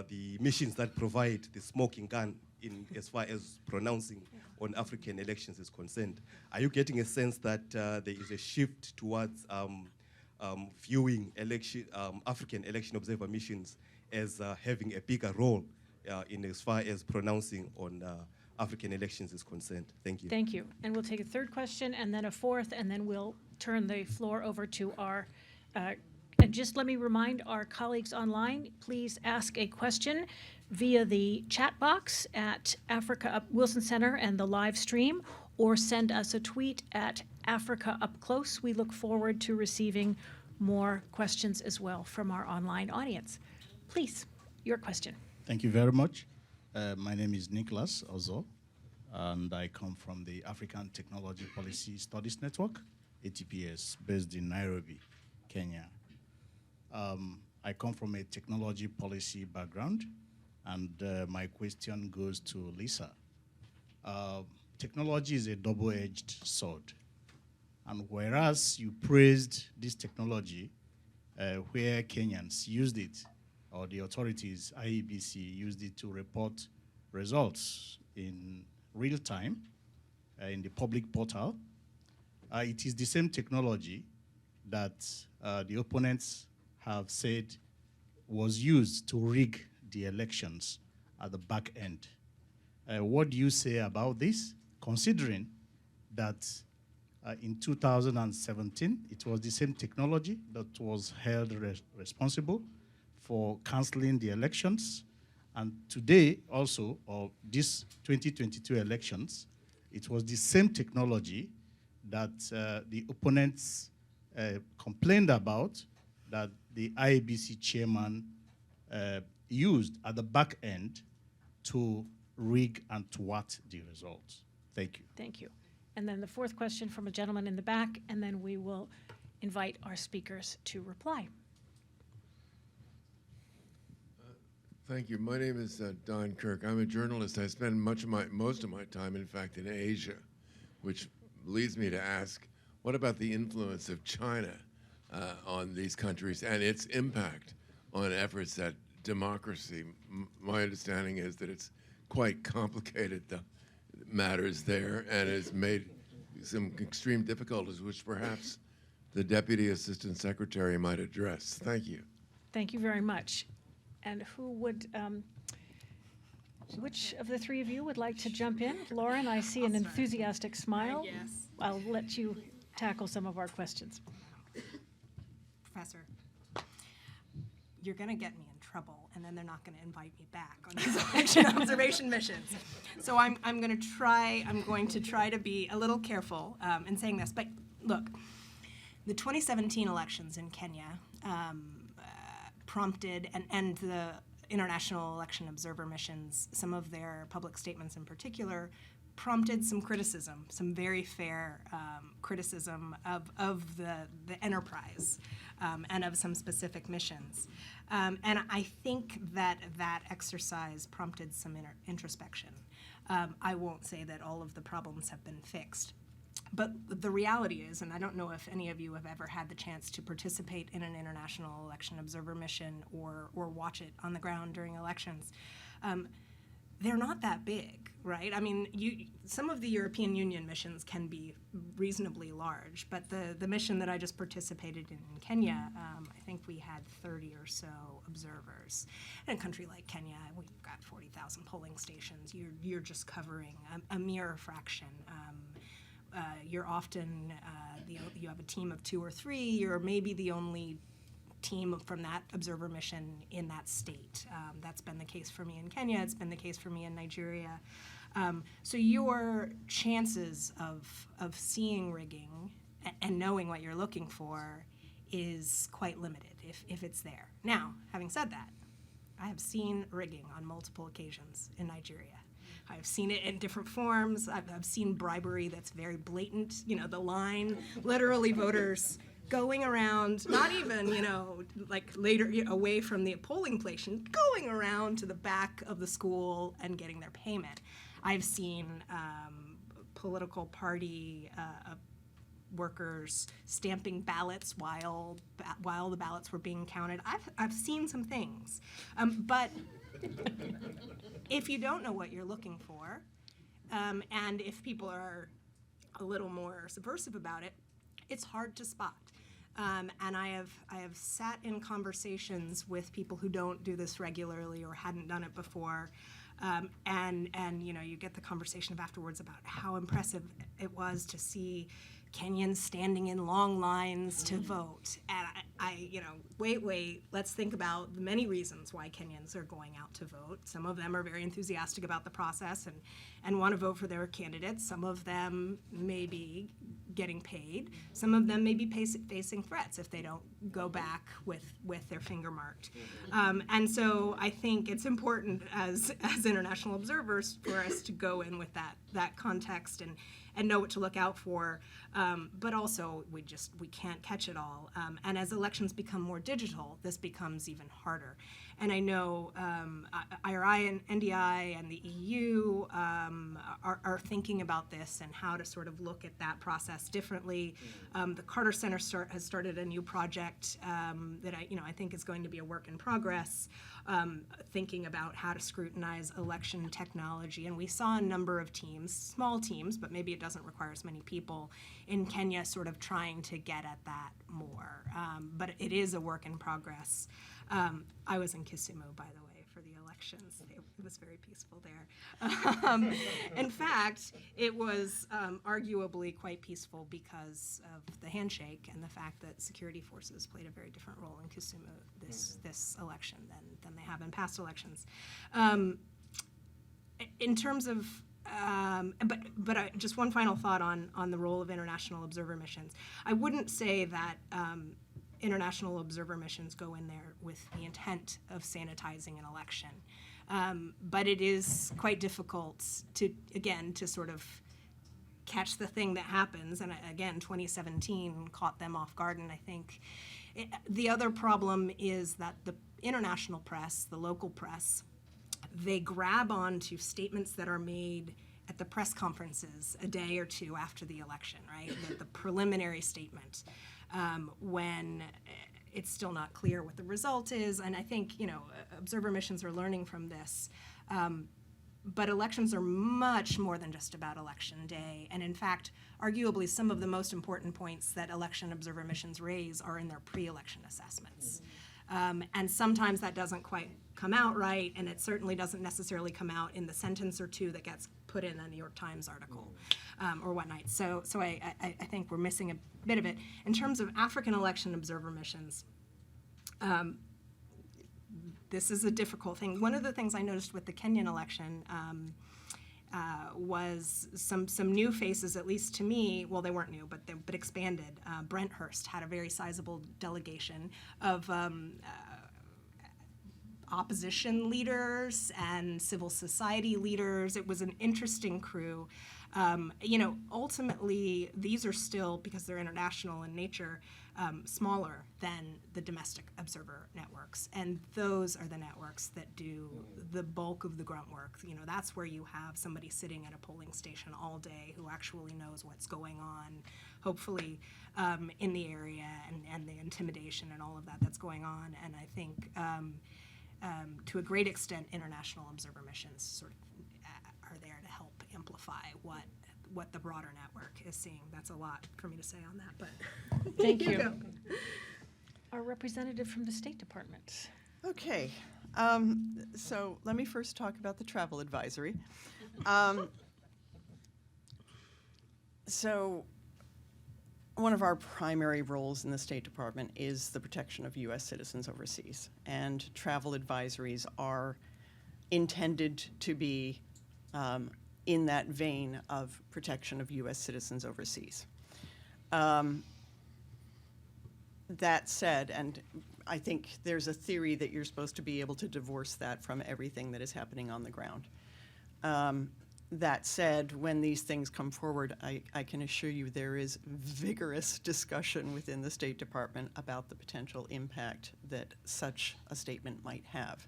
the missions that provide the smoking gun in as far as pronouncing on African elections is concerned. Are you getting a sense that there is a shift towards viewing African election observer missions as having a bigger role in as far as pronouncing on African elections is concerned. Thank you. Thank you. And we'll take a third question and then a fourth, and then we'll turn the floor over to our, and just let me remind our colleagues online, please ask a question via the chat box at Wilson Center and the live stream, or send us a tweet at Africa Up Close. We look forward to receiving more questions as well from our online audience. Please, your question. Thank you very much. My name is Nicholas Ozo, and I come from the African Technology Policy Studies Network, ATPS, based in Nairobi, Kenya. I come from a technology policy background, and my question goes to Lisa. Technology is a double-edged sword, and whereas you praised this technology where Kenyans used it, or the authorities, IEBC, used it to report results in real time in the public portal. It is the same technology that the opponents have said was used to rig the elections at the back end. What do you say about this, considering that in 2017, it was the same technology that was held responsible for canceling the elections. And today also, or this 2022 elections, it was the same technology that the opponents complained about, that the IEBC chairman used at the back end to rig and thwart the results. Thank you. Thank you. And then the fourth question from a gentleman in the back, and then we will invite our speakers to reply. Thank you. My name is Don Kirk. I'm a journalist. I spend most of my time, in fact, in Asia, which leads me to ask, what about the influence of China on these countries and its impact on efforts at democracy? My understanding is that it's quite complicated, the matters there, and has made some extreme difficulties, which perhaps the Deputy Assistant Secretary might address. Thank you. Thank you very much. And who would, which of the three of you would like to jump in? Lauren, I see an enthusiastic smile. Yes. I'll let you tackle some of our questions. Professor, you're going to get me in trouble, and then they're not going to invite me back on these election observation missions. So I'm going to try to be a little careful in saying this. But look, the 2017 elections in Kenya prompted, and the international election observer missions, some of their public statements in particular, prompted some criticism, some very fair criticism of the enterprise and of some specific missions. And I think that exercise prompted some introspection. I won't say that all of the problems have been fixed. But the reality is, and I don't know if any of you have ever had the chance to participate in an international election observer mission or watch it on the ground during elections, they're not that big, right? I mean, some of the European Union missions can be reasonably large, but the mission that I just participated in Kenya, I think we had 30 or so observers. In a country like Kenya, we've got 40,000 polling stations. You're just covering a mere fraction. You're often, you have a team of 2 or 3, you're maybe the only team from that observer mission in that state. That's been the case for me in Kenya, it's been the case for me in Nigeria. So your chances of seeing rigging and knowing what you're looking for is quite limited if it's there. Now, having said that, I have seen rigging on multiple occasions in Nigeria. I've seen it in different forms. I've seen bribery that's very blatant. You know, the line, literally voters going around, not even, like later away from the polling place, going around to the back of the school and getting their payment. I've seen political party workers stamping ballots while the ballots were being counted. I've seen some things, but if you don't know what you're looking for, and if people are a little more subversive about it, it's hard to spot. And I have sat in conversations with people who don't do this regularly or hadn't done it before, And you get the conversation of afterwards about how impressive it was to see Kenyans standing in long lines to vote. And wait, let's think about the many reasons why Kenyans are going out to vote. Some of them are very enthusiastic about the process and want to vote for their candidates. Some of them may be getting paid. Some of them may be facing threats if they don't go back with their finger marked. And so I think it's important as international observers for us to go in with that context and know what to look out for. But also we can't catch it all. And as elections become more digital, this becomes even harder. And I know IRI and NDI and the EU are thinking about this and how to sort of look at that process differently. The Carter Center has started a new project that I think is going to be a work in progress, thinking about how to scrutinize election technology. And we saw a number of teams, small teams, but maybe it doesn't require as many people, in Kenya sort of trying to get at that more. But it is a work in progress. I was in Kisumu, by the way, for the elections. It was very peaceful there. In fact, it was arguably quite peaceful because of the handshake and the fact that security forces played a very different role in Kisumu this election than they have in past elections. In terms of just one final thought on the role of international observer missions. I wouldn't say that international observer missions go in there with the intent of sanitizing an election. But it is quite difficult to sort of catch the thing that happens. And again, 2017 caught them off guard. And I think the other problem is that the international press, the local press, they grab onto statements that are made at the press conferences a day or two after the election, right? The preliminary statement, when it's still not clear what the result is. And I think, observer missions are learning from this. But elections are much more than just about election day. And in fact, arguably, some of the most important points that election observer missions raise are in their pre-election assessments. And sometimes that doesn't quite come out right, and it certainly doesn't necessarily come out in the sentence or two that gets put in a New York Times article or whatnot. So I think we're missing a bit of it. In terms of African election observer missions, this is a difficult thing. One of the things I noticed with the Kenyan election was some new faces, at least to me. Well, they weren't new, but expanded. Brent Hurst had a very sizable delegation of opposition leaders and civil society leaders. It was an interesting crew. Ultimately, these are still, because they're international in nature, smaller than the domestic observer networks. And those are the networks that do the bulk of the grunt work. That's where you have somebody sitting at a polling station all day who actually knows what's going on, hopefully, in the area and the intimidation and all of that's going on. And I think to a great extent, international observer missions sort of are there to help amplify what the broader network is seeing. That's a lot for me to say on that, but Thank here you. go. Our representative from the State Department. Okay, so let me first talk about the travel advisory. So one of our primary roles in the State Department is the protection of U.S. citizens overseas, and travel advisories are intended to be in that vein of protection of U.S. citizens overseas. That said, and I think there's a theory that you're supposed to be able to divorce that from everything that is happening on the ground. That said, when these things come forward, I can assure you there is vigorous discussion within the State Department about the potential impact that such a statement might have.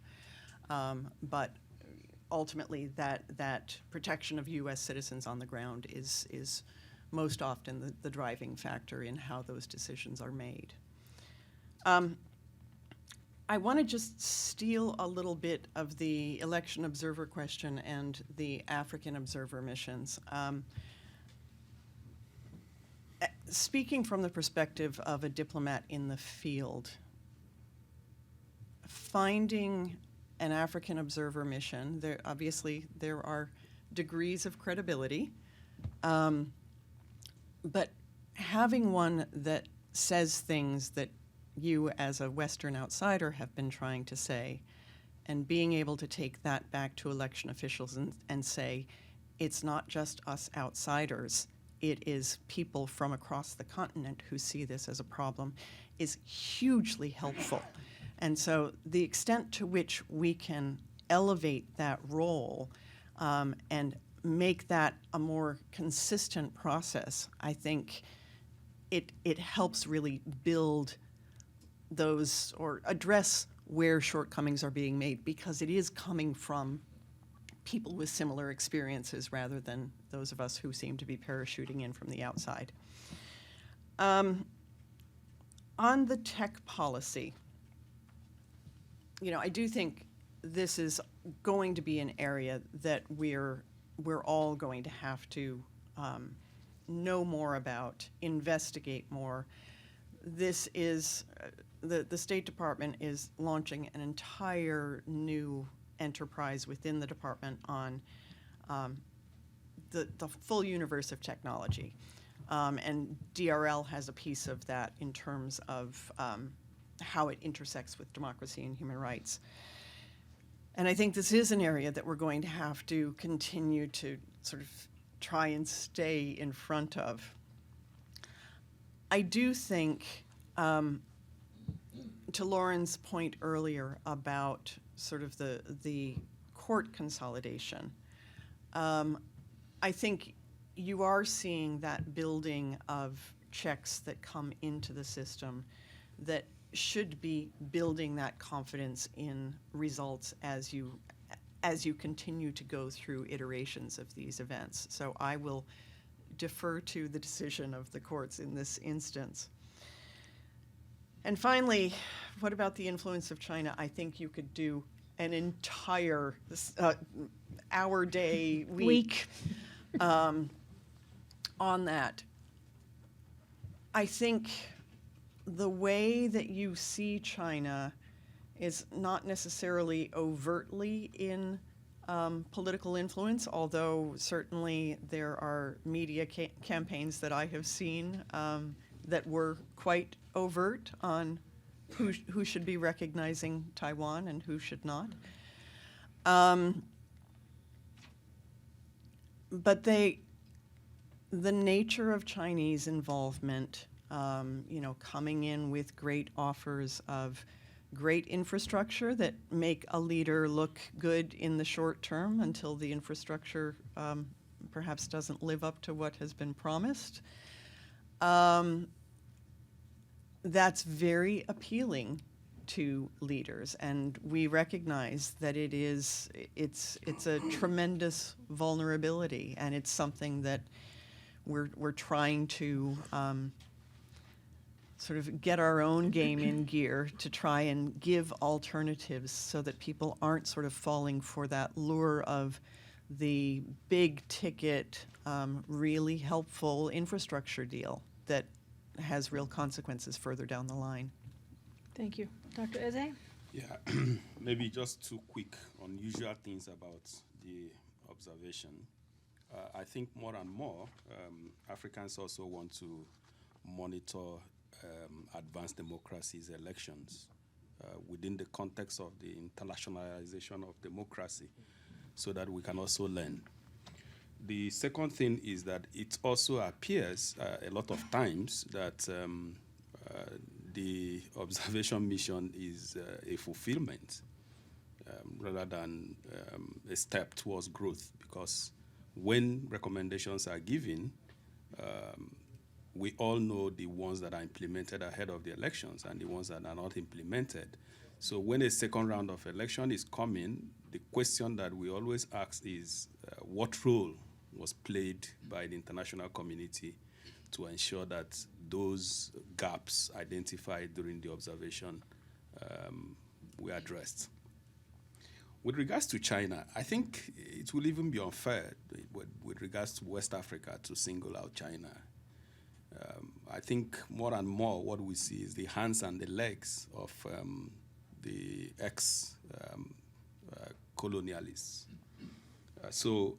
But ultimately, that protection of U.S. citizens on the ground is most often the driving factor in how those decisions are made. I want to just steal a little bit of the election observer question and the African observer missions. Speaking from the perspective of a diplomat in the field, finding an African observer mission. Obviously, there are degrees of credibility, but having one that says things that you as a Western outsider have been trying to say, and being able to take that back to election officials and say, it's not just us outsiders, it is people from across the continent who see this as a problem, is hugely helpful. And so the extent to which we can elevate that role and make that a more consistent process, I think it helps really build those or address where shortcomings are being made, because it is coming from people with similar experiences rather than those of us who seem to be parachuting in from the outside. On the tech policy, I do think this is going to be an area that we're all going to have to know more about, investigate more. This is the State Department is launching an entire new enterprise within the department on the full universe of technology. And DRL has a piece of that in terms of how it intersects with democracy and human rights. And I think this is an area that we're going to have to continue to sort of try and stay in front of. I do think, to Lauren's point earlier about sort of the court consolidation, I think you are seeing that building of checks that come into the system that should be building that confidence in results as you continue to go through iterations of these events. So I will defer to the decision of the courts in this instance. And finally, what about the influence of China? I think you could do an entire hour-day week on that. I think the way that you see China is not necessarily overtly in political influence, although certainly there are media campaigns that I have seen that were quite overt on who should be recognizing Taiwan and who should not. But the nature of Chinese involvement, coming in with great offers of great infrastructure that make a leader look good in the short term until the infrastructure perhaps doesn't live up to what has been promised. That's very appealing to leaders, and we recognize that it's a tremendous vulnerability, and it's something that we're trying to sort of get our own game in gear to try and give alternatives so that people aren't sort of falling for that lure of the big ticket, really helpful infrastructure deal that has real consequences further down the line. Thank you. Dr. Eze? Yeah, maybe just two quick unusual things about the observation. I think more and more Africans also want to monitor advanced democracy's elections within the context of the internationalization of democracy so that we can also learn. The second thing is that it also appears a lot of times that the observation mission is a fulfillment rather than a step towards growth, because when recommendations are given, we all know the ones that are implemented ahead of the elections and the ones that are not implemented. So when a second round of election is coming, the question that we always ask is what role was played by the international community to ensure that those gaps identified during the observation were addressed. With regards to China, I think it will even be unfair with regards to West Africa to single out China. I think more and more what we see is the hands and the legs of the colonialists. So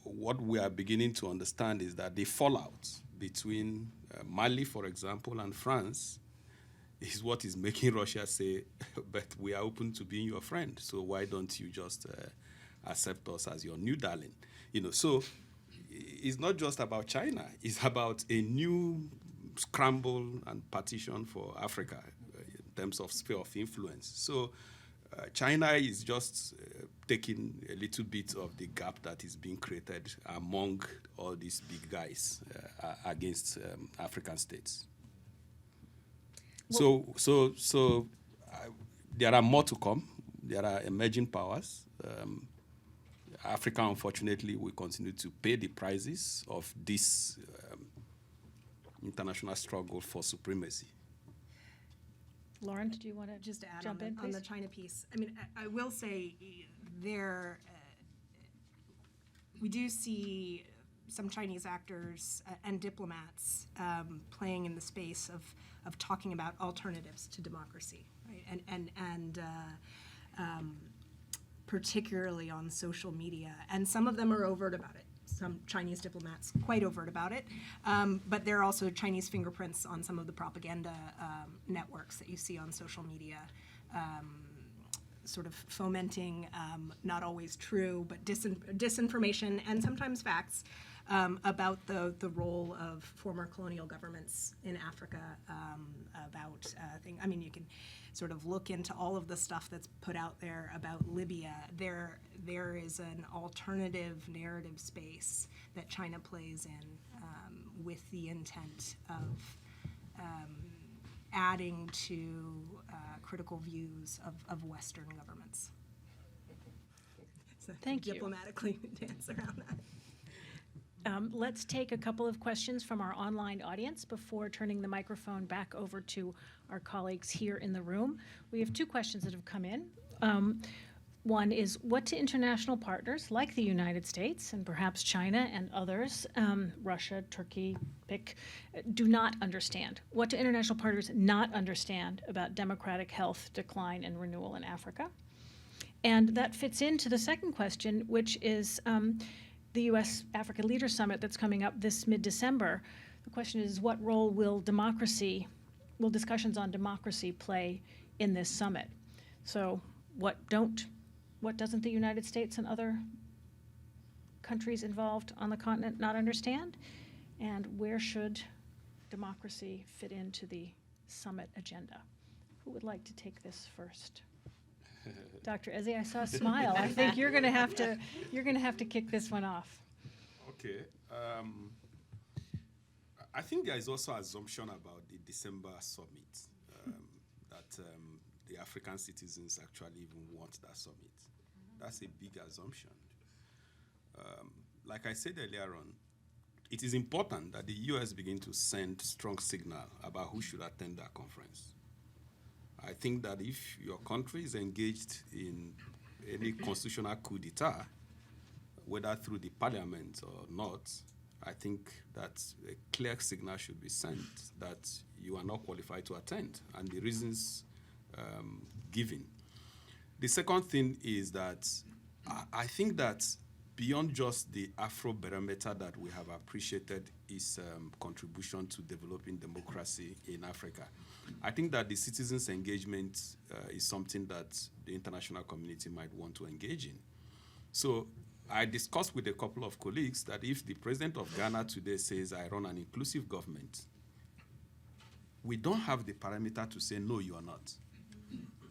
what we are beginning to understand is that the fallout between Mali, for example, and France is what is making Russia say, but we are open to being your friend, so why don't you just accept us as your new darling? So it's not just about China, it's about a new scramble and partition for Africa in terms of sphere of influence. So China is just taking a little bit of the gap that is being created among all these big guys against African states. So there are more to come. There are emerging powers. Africa, unfortunately, will continue to pay the prices of this international struggle for supremacy. Lauren, do you want to Just to add jump in, on the please? China piece, I mean, I will say there, we do see some Chinese actors and diplomats playing in the space of talking about alternatives to democracy, right? And particularly on social media, and some of them are overt about it. Some Chinese diplomats quite overt about it, but there are also Chinese fingerprints on some of the propaganda networks that you see on social media, sort of fomenting not always true, but disinformation and sometimes facts about the role of former colonial governments in Africa, about things. I mean, you can sort of look into all of the stuff that's put out there about Libya. There is an alternative narrative space that China plays in with the intent of adding to critical views of Western governments. So Thank you. diplomatically dance around that. Let's take a couple of questions from our online audience before turning the microphone back over to our colleagues here in the room. We have two questions that have come in. One is, what do international partners like the United States and perhaps China and others, Russia, Turkey, do not understand? What do international partners not understand about democratic health, decline, and renewal in Africa? And that fits into the second question, which is the U.S.-Africa Leaders Summit that's coming up this mid-December. The question is, what role will discussions on democracy play in this summit? So what doesn't the United States and other countries involved on the continent not understand? And where should democracy fit into the summit agenda? Who would like to take this first? Dr. Eze, I saw a smile. I think you're going to have to kick this one off. Okay. I think there is also assumption about the December summit that the African citizens actually even want that summit. That's a big assumption. Like I said earlier on, it is important that the U.S. begin to send strong signal about who should attend that conference. I think that if your country is engaged in any constitutional coup d'etat, whether through the parliament or not, I think that a clear signal should be sent that you are not qualified to attend, and the reasons given. The second thing is that I think that beyond just the Afrobarometer that we have appreciated its contribution to developing democracy in Africa, I think that the citizens' engagement is something that the international community might want to engage in. So I discussed with a couple of colleagues that if the president of Ghana today says, I run an inclusive government, we don't have the parameter to say, no, you are not.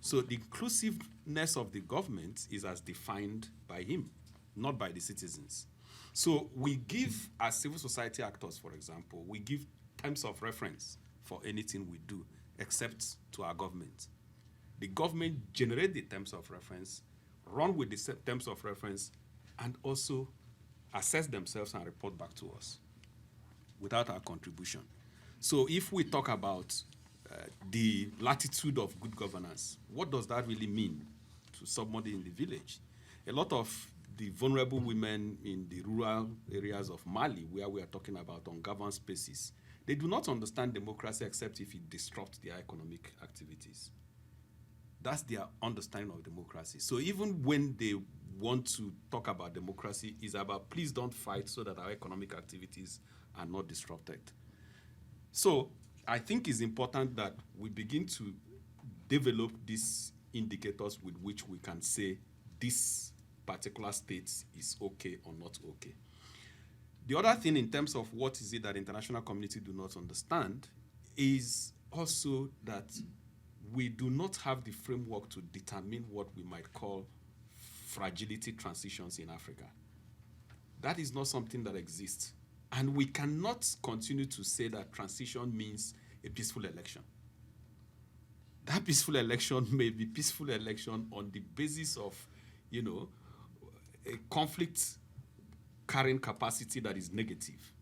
So the inclusiveness of the government is as defined by him, not by the citizens. So we give, as civil society actors, for example, we give terms of reference for anything we do, except to our government. The government generate the terms of reference, run with the terms of reference, and also assess themselves and report back to us without our contribution. So if we talk about the latitude of good governance, what does that really mean to somebody in the village? A lot of the vulnerable women in the rural areas of Mali, where we are talking about ungoverned spaces, they do not understand democracy except if it disrupts their economic activities. That's their understanding of democracy. So even when they want to talk about democracy, it's about please don't fight so that our economic activities are not disrupted. So I think it's important that we begin to develop these indicators with which we can say this particular state is okay or not okay. The other thing in terms of what is it that the international community do not understand is also that we do not have the framework to determine what we might call fragility transitions in Africa. That is not something that exists. And we cannot continue to say that transition means a peaceful election. That peaceful election may be peaceful election on the basis of, a conflict carrying capacity that is negative.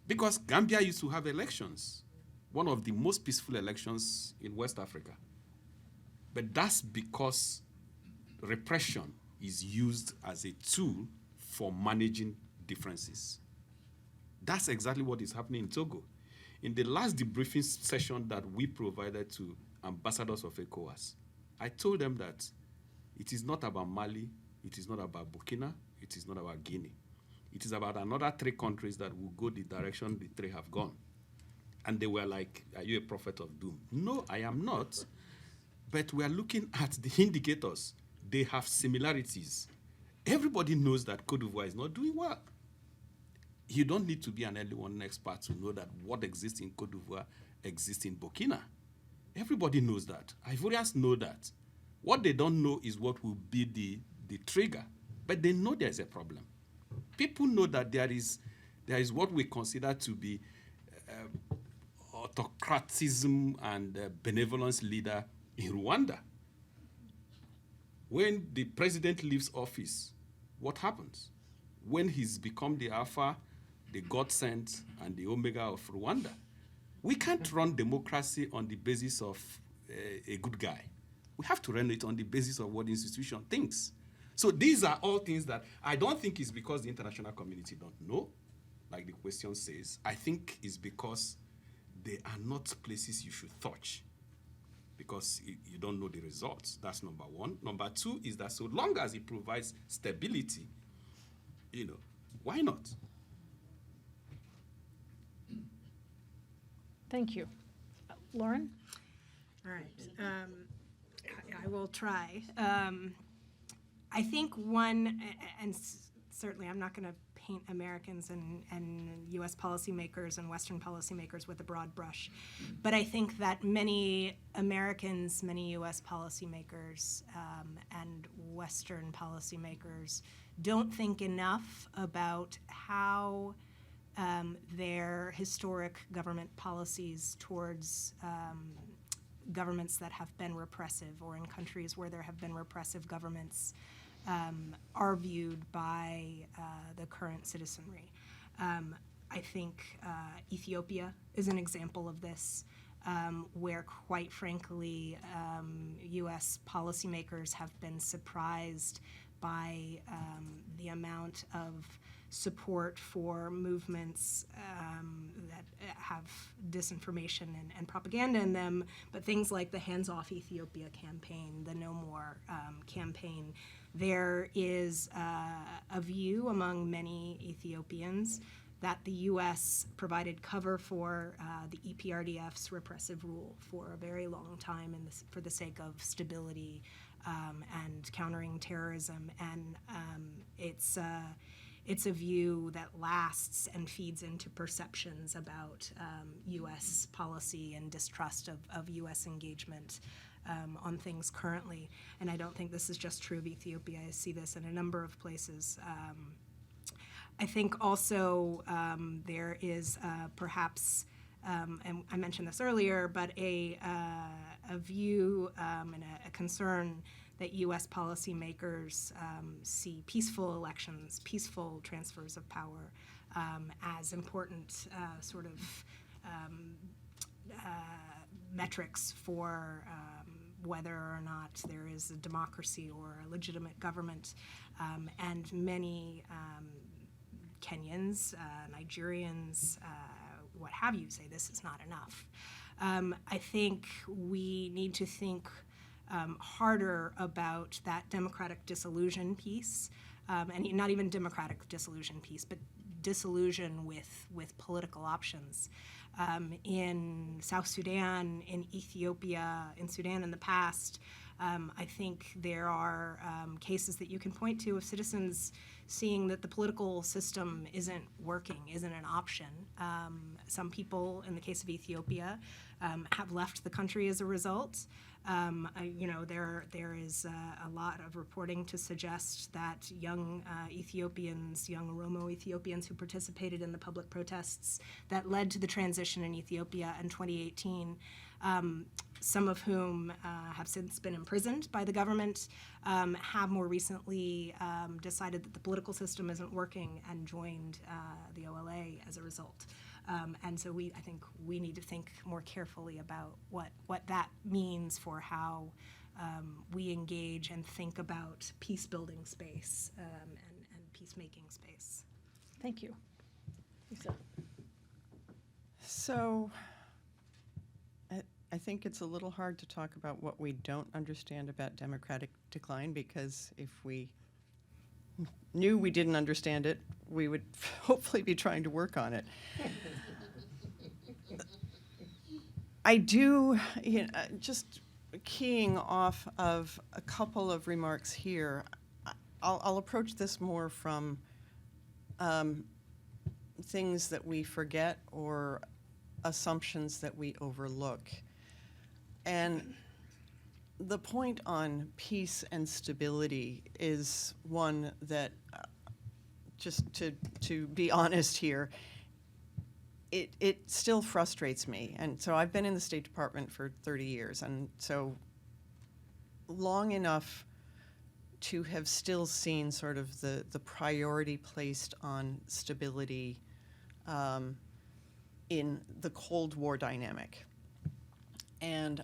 Because Gambia used to have elections, one of the most peaceful elections in West Africa. But that's because repression is used as a tool for managing differences. That's exactly what is happening in Togo. In the last debriefing session that we provided to ambassadors of Ecowas, I told them that it is not about Mali, it is not about Burkina, it is not about Guinea. It is about another 3 countries that will go the direction the 3 have gone. And they were like, are you a prophet of doom? No, I am not. But we are looking at the indicators. They have similarities. Everybody knows that Côte d'Ivoire is not doing well. You don't need to be an early warning expert to know that what exists in Côte d'Ivoire exists in Burkina. Everybody knows that. Ivorians know that. What they don't know is what will be the trigger. But they know there's a problem. People know that there is what we consider to be autocratism and benevolence leader in Rwanda. When the president leaves office, what happens? When he's become the Alpha, the God sent, and the Omega of Rwanda, we can't run democracy on the basis of a good guy. We have to run it on the basis of what the institution thinks. So these are all things that I don't think is because the international community don't know, like the question says. I think it's because they are not places you should touch, because you don't know the results. That's number one. Number two is that so long as it provides stability, why not? Thank you. Lauren? All right. I will try. I think one, and certainly I'm not going to paint Americans and U.S. policymakers and Western policymakers with a broad brush, but I think that many Americans, many U.S. policymakers, and Western policymakers don't think enough about how their historic government policies towards governments that have been repressive, or in countries where there have been repressive governments, are viewed by the current citizenry. I think Ethiopia is an example of this, where quite frankly, U.S. policymakers have been surprised by the amount of support for movements that have disinformation and propaganda in them, but things like the Hands Off Ethiopia campaign, the No More campaign. There is a view among many Ethiopians that the U.S. provided cover for the EPRDF's repressive rule for a very long time for the sake of stability and countering terrorism. And it's a view that lasts and feeds into perceptions about U.S. policy and distrust of U.S. engagement on things currently. And I don't think this is just true of Ethiopia. I see this in a number of places. I think also there is perhaps, and I mentioned this earlier, but a view and a concern that U.S. policymakers see peaceful elections, peaceful transfers of power as important sort of metrics for whether or not there is a democracy or a legitimate government. And many Kenyans, Nigerians, what have you, say this is not enough. I think we need to think harder about that democratic disillusion piece, and not even democratic disillusion piece, but disillusion with political options. In South Sudan, in Ethiopia, in Sudan in the past, I think there are cases that you can point to of citizens seeing that the political system isn't working, isn't an option. Some people, in the case of Ethiopia, have left the country as a result. There is a lot of reporting to suggest that young Ethiopians, young Oromo Ethiopians who participated in the public protests that led to the transition in Ethiopia in 2018, some of whom have since been imprisoned by the government, have more recently decided that the political system isn't working and joined the OLA as a result. And so I think we need to think more carefully about what that means for how we engage and think about peace-building space and peacemaking space. Thank you. Lisa. So I think it's a little hard to talk about what we don't understand about democratic decline, because if we knew we didn't understand it, we would hopefully be trying to work on it. I do, just keying off of a couple of remarks here, I'll approach this more from things that we forget or assumptions that we overlook. And the point on peace and stability is one that, just to be honest here, it still frustrates me. And so I've been in the State Department for 30 years, and so long enough to have still seen sort of the priority placed on stability in the Cold War dynamic. And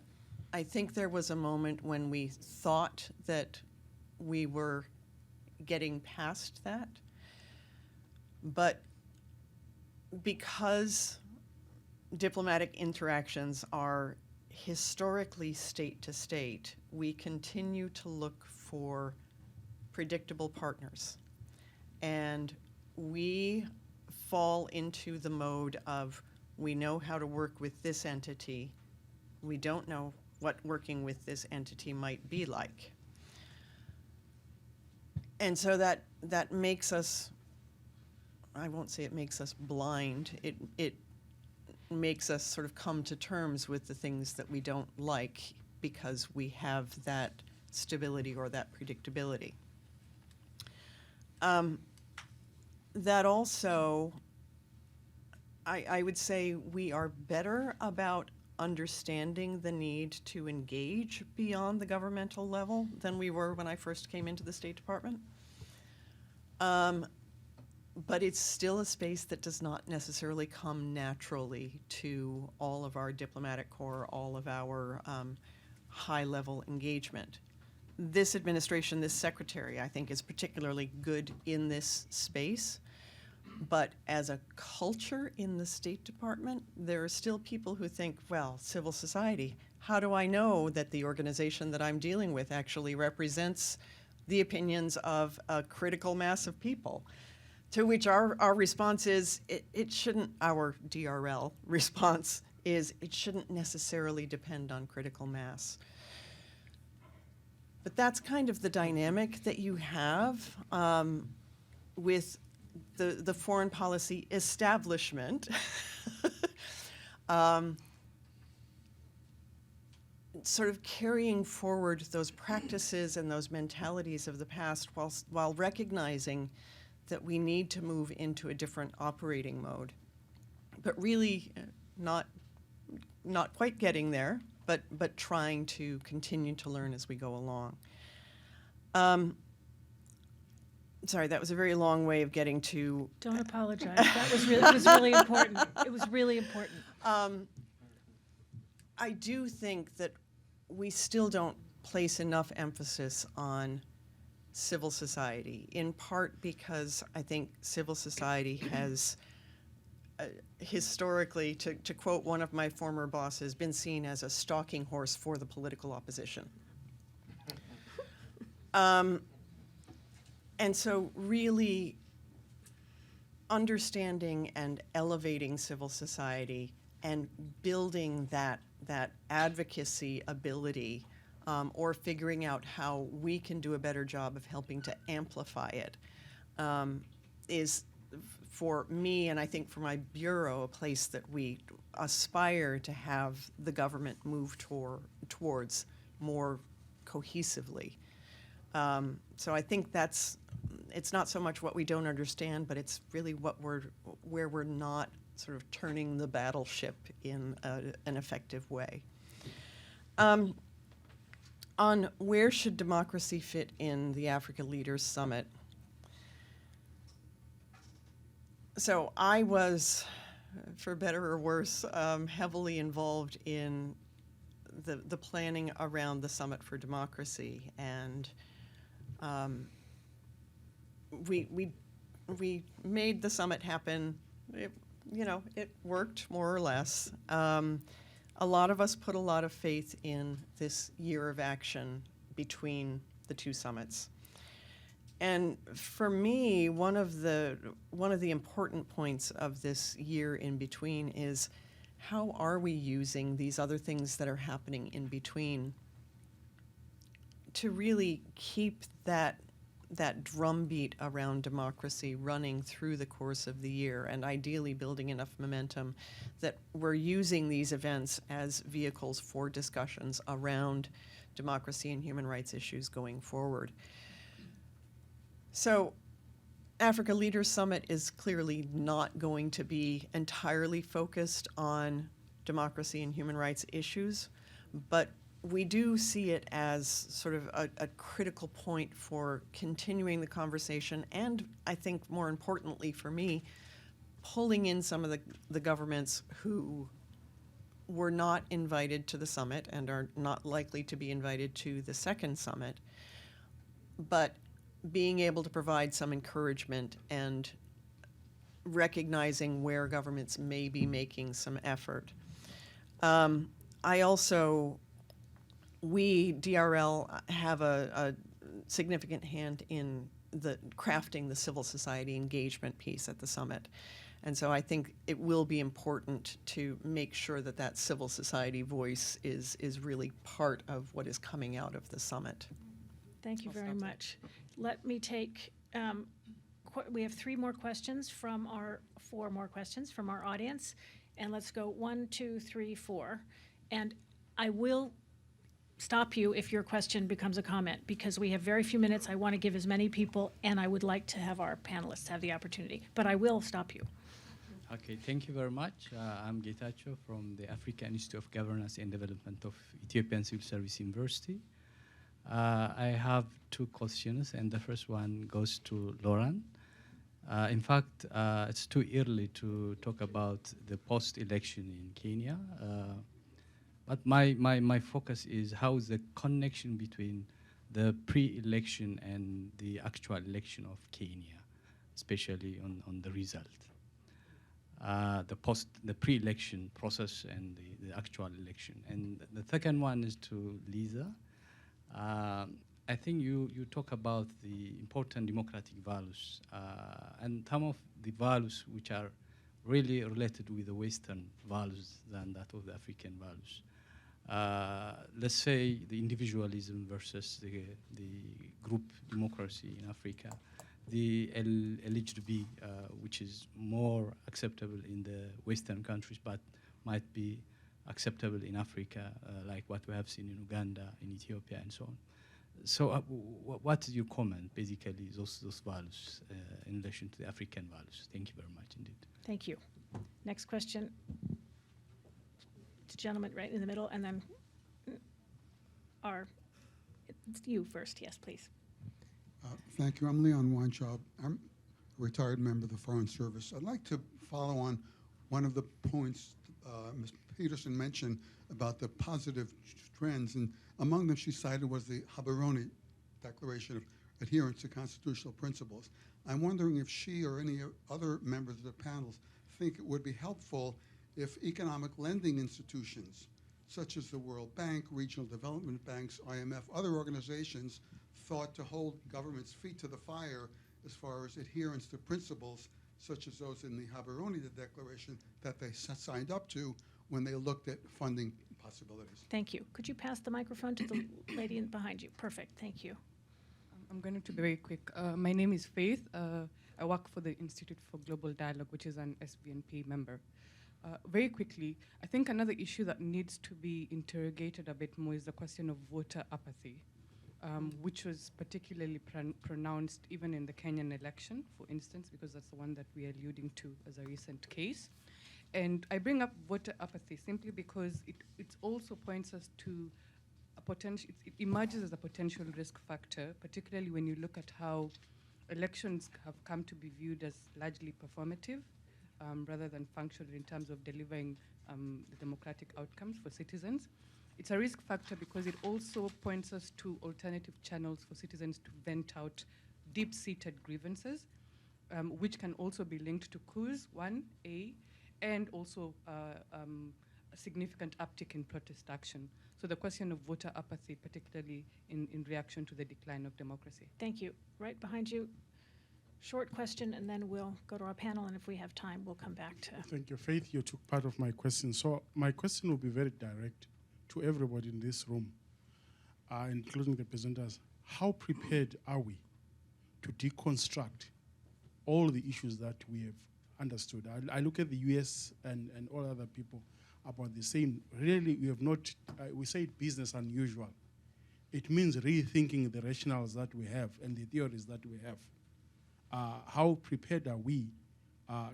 I think there was a moment when we thought that we were getting past that, but because diplomatic interactions are historically state to state, we continue to look for predictable partners. And we fall into the mode of, we know how to work with this entity, we don't know what working with this entity might be like. And so that makes us, I won't say it makes us blind, it makes us sort of come to terms with the things that we don't like because we have that stability or that predictability. That also, I would say we are better about understanding the need to engage beyond the governmental level than we were when I first came into the State Department. But it's still a space that does not necessarily come naturally to all of our diplomatic corps, all of our high-level engagement. This administration, this secretary, I think is particularly good in this space. But as a culture in the State Department, there are still people who think, well, civil society, how do I know that the organization that I'm dealing with actually represents the opinions of a critical mass of people? To which our response is, it shouldn't, our DRL response is, it shouldn't necessarily depend on critical mass. But that's kind of the dynamic that you have with the foreign policy establishment. Sort of carrying forward those practices and those mentalities of the past while recognizing that we need to move into a different operating mode, but really not quite getting there, but trying to continue to learn as we go along. Sorry, that was a very long way of getting to. Don't apologize. That was really, it was really important. It was really important. I do think that we still don't place enough emphasis on civil society, in part because I think civil society has historically, to quote one of my former bosses, been seen as a stalking horse for the political opposition. And so really understanding and elevating civil society and building that advocacy ability, or figuring out how we can do a better job of helping to amplify it, is, for me, and I think for my bureau, a place that we aspire to have the government move towards more cohesively. So I think it's not so much what we don't understand, but it's really where we're not sort of turning the battleship in an effective way. On where should democracy fit in the Africa Leaders Summit? So I was, for better or worse, heavily involved in the planning around the Summit for Democracy, and we made the summit happen. It worked more or less. A lot of us put a lot of faith in this year of action between the two summits. And for me, one of the important points of this year in between is, how are we using these other things that are happening in between to really keep that drumbeat around democracy running through the course of the year, and ideally building enough momentum that we're using these events as vehicles for discussions around democracy and human rights issues going forward. So Africa Leaders Summit is clearly not going to be entirely focused on democracy and human rights issues, but we do see it as sort of a critical point for continuing the conversation, and I think more importantly for me, pulling in some of the governments who were not invited to the summit and are not likely to be invited to the second summit, but being able to provide some encouragement and recognizing where governments may be making some effort. We, DRL, have a significant hand in crafting the civil society engagement piece at the summit. And so I think it will be important to make sure that civil society voice is really part of what is coming out of the summit. Thank you I'll very stop there. much. Let me take, we have four more questions from our audience, and let's go 1, 2, 3, 4. And I will stop you if your question becomes a comment, because we have very few minutes. I want to give as many people, and I would like to have our panelists have the opportunity, but I will stop you. Okay, thank you very much. I'm Getachew from the African Institute of Governance and Development of Ethiopian Civil Service University. I have two questions, and the first one goes to Lauren. In fact, it's too early to talk about the post-election in Kenya, but my focus is how is the connection between the pre-election and the actual election of Kenya, especially on the result. The pre-election process and the actual election. And the second one is to Lisa. I think you talk about the important democratic values and some of the values which are really related with the Western values than that of the African values. Let's say the individualism versus the group democracy in Africa, the LGB, which is more acceptable in the Western countries, but might be acceptable in Africa, like what we have seen in Uganda, in Ethiopia, and so on. So what is your comment, basically, those values in relation to the African values? Thank you very much indeed. Thank you. Next question. The gentleman right in the middle, and then it's you first. Yes, please. Thank you. I'm Leon Weintraub. I'm a retired member of the Foreign Service. I'd like to follow on one of the points Ms. Peterson mentioned about the positive trends, and among them she cited was the Gaborone Declaration of Adherence to Constitutional Principles. I'm wondering if she or any other members of the panels think it would be helpful if economic lending institutions, such as the World Bank, regional development banks, IMF, other organizations, thought to hold governments' feet to the fire as far as adherence to principles such as those in the Gaborone Declaration that they signed up to when they looked at funding possibilities. Thank you. Could you pass the microphone to the lady behind you? Perfect, thank you. I'm going to be very quick. My name is Faith. I work for the Institute for Global Dialogue, which is an SBNP member. Very quickly, I think another issue that needs to be interrogated a bit more is the question of voter apathy, which was particularly pronounced even in the Kenyan election, for instance, because that's the one that we are alluding to as a recent case. And I bring up voter apathy simply because it also points us to a potential, it emerges as a potential risk factor, particularly when you look at how elections have come to be viewed as largely performative rather than functional in terms of delivering the democratic outcomes for citizens. It's a risk factor because it also points us to alternative channels for citizens to vent out deep-seated grievances, which can also be linked to coups, and also a significant uptick in protest action. So the question of voter apathy, particularly in reaction to the decline of democracy. Thank you. Right behind you. Short question, and then we'll go to our panel, and if we have time, we'll come back to... Thank you, Faith. You took part of my question. So my question will be very direct to everybody in this room, including the presenters. How prepared are we to deconstruct all the issues that we have understood? I look at the US and all other people about the same. Really, we have not, we say business unusual. It means rethinking the rationales that we have and the theories that we have. How prepared are we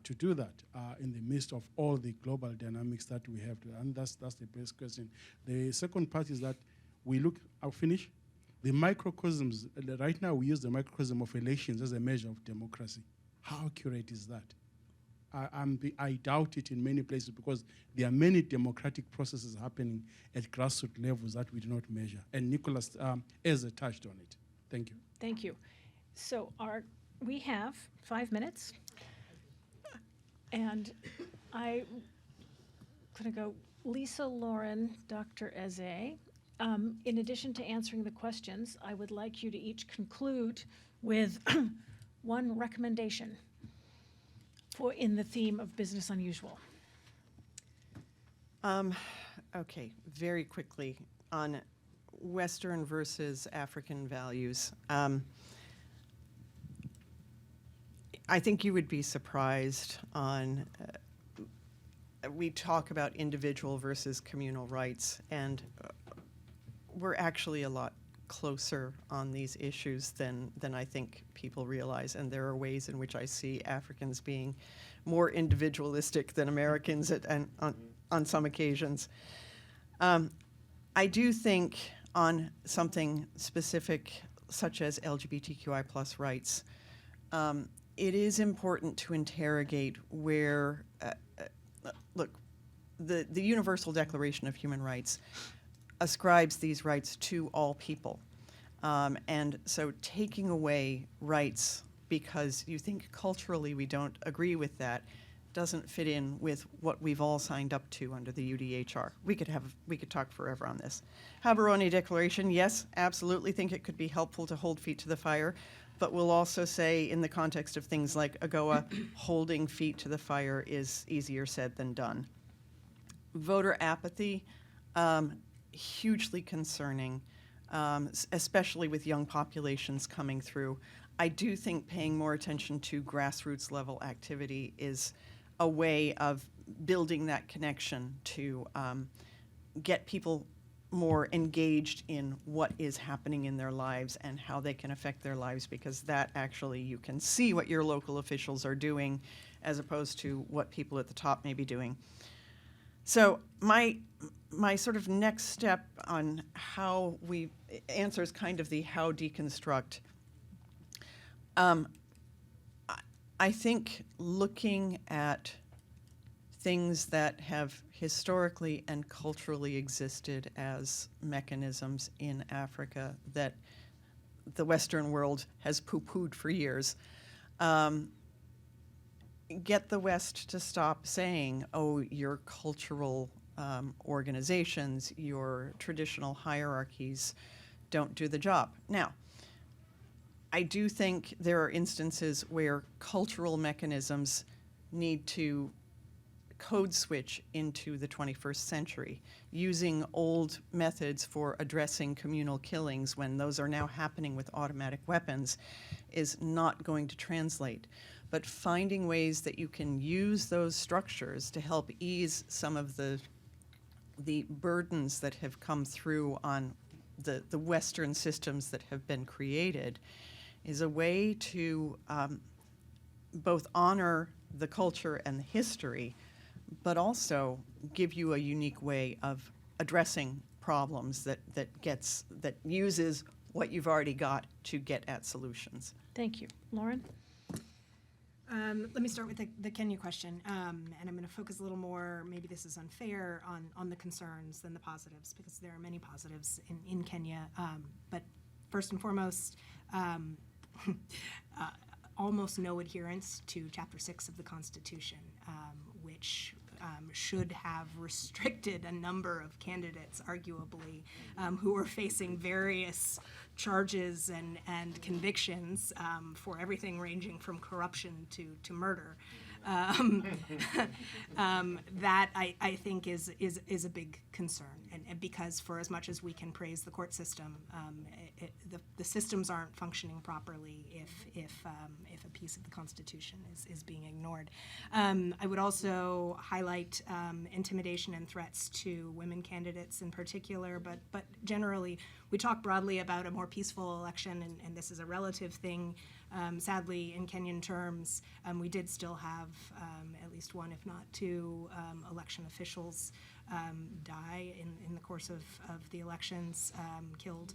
to do that in the midst of all the global dynamics that we have? And that's the best question. The second part is that we look, I'll finish. The microcosms, right now we use the microcosm of elections as a measure of democracy. How accurate is that? I doubt it in many places because there are many democratic processes happening at grassroots levels that we do not measure. And Nicholas Eze touched on it. Thank you. Thank you. So we have 5 minutes. And I'm going to go Lisa, Lauren, Dr. Eze. In addition to answering the questions, I would like you to each conclude with one recommendation in the theme of business unusual. Okay, very quickly on Western versus African values. I think you would be surprised on, we talk about individual versus communal rights, and we're actually a lot closer on these issues than I think people realize, and there are ways in which I see Africans being more individualistic than Americans on some occasions. I do think on something specific such as LGBTQI+ rights, it is important to interrogate where, look, the Universal Declaration of Human Rights ascribes these rights to all people. And so taking away rights because you think culturally we don't agree with that doesn't fit in with what we've all signed up to under the UDHR. We could talk forever on this. Gaborone Declaration, yes, absolutely think it could be helpful to hold feet to the fire, but we'll also say in the context of things like AGOA, holding feet to the fire is easier said than done. Voter apathy, hugely concerning, especially with young populations coming through. I do think paying more attention to grassroots level activity is a way of building that connection to get people more engaged in what is happening in their lives and how they can affect their lives, because that actually you can see what your local officials are doing as opposed to what people at the top may be doing. So my sort of next step on how we answers kind of the how deconstruct. I think looking at things that have historically and culturally existed as mechanisms in Africa that the Western world has poo-pooed for years, get the West to stop saying, oh, your cultural organizations, your traditional hierarchies don't do the job. Now, I do think there are instances where cultural mechanisms need to code switch into the 21st century, using old methods for addressing communal killings when those are now happening with automatic weapons is not going to translate. But finding ways that you can use those structures to help ease some of the burdens that have come through on the Western systems that have been created is a way to both honor the culture and the history, but also give you a unique way of addressing problems that uses what you've already got to get at solutions. Thank you. Lauren? Let me start with the Kenya question, and I'm going to focus a little more, maybe this is unfair, on the concerns than the positives, because there are many positives in Kenya. But first and foremost, almost no adherence to Chapter 6 of the Constitution, which should have restricted a number of candidates, arguably, who are facing various charges and convictions for everything ranging from corruption to murder. That I think is a big concern, and because for as much as we can praise the court system, the systems aren't functioning properly if a piece of the Constitution is being ignored. I would also highlight intimidation and threats to women candidates in particular, but generally we talk broadly about a more peaceful election, and this is a relative thing. Sadly, in Kenyan terms, we did still have at least one, if not two, election officials die in the course of the elections, killed.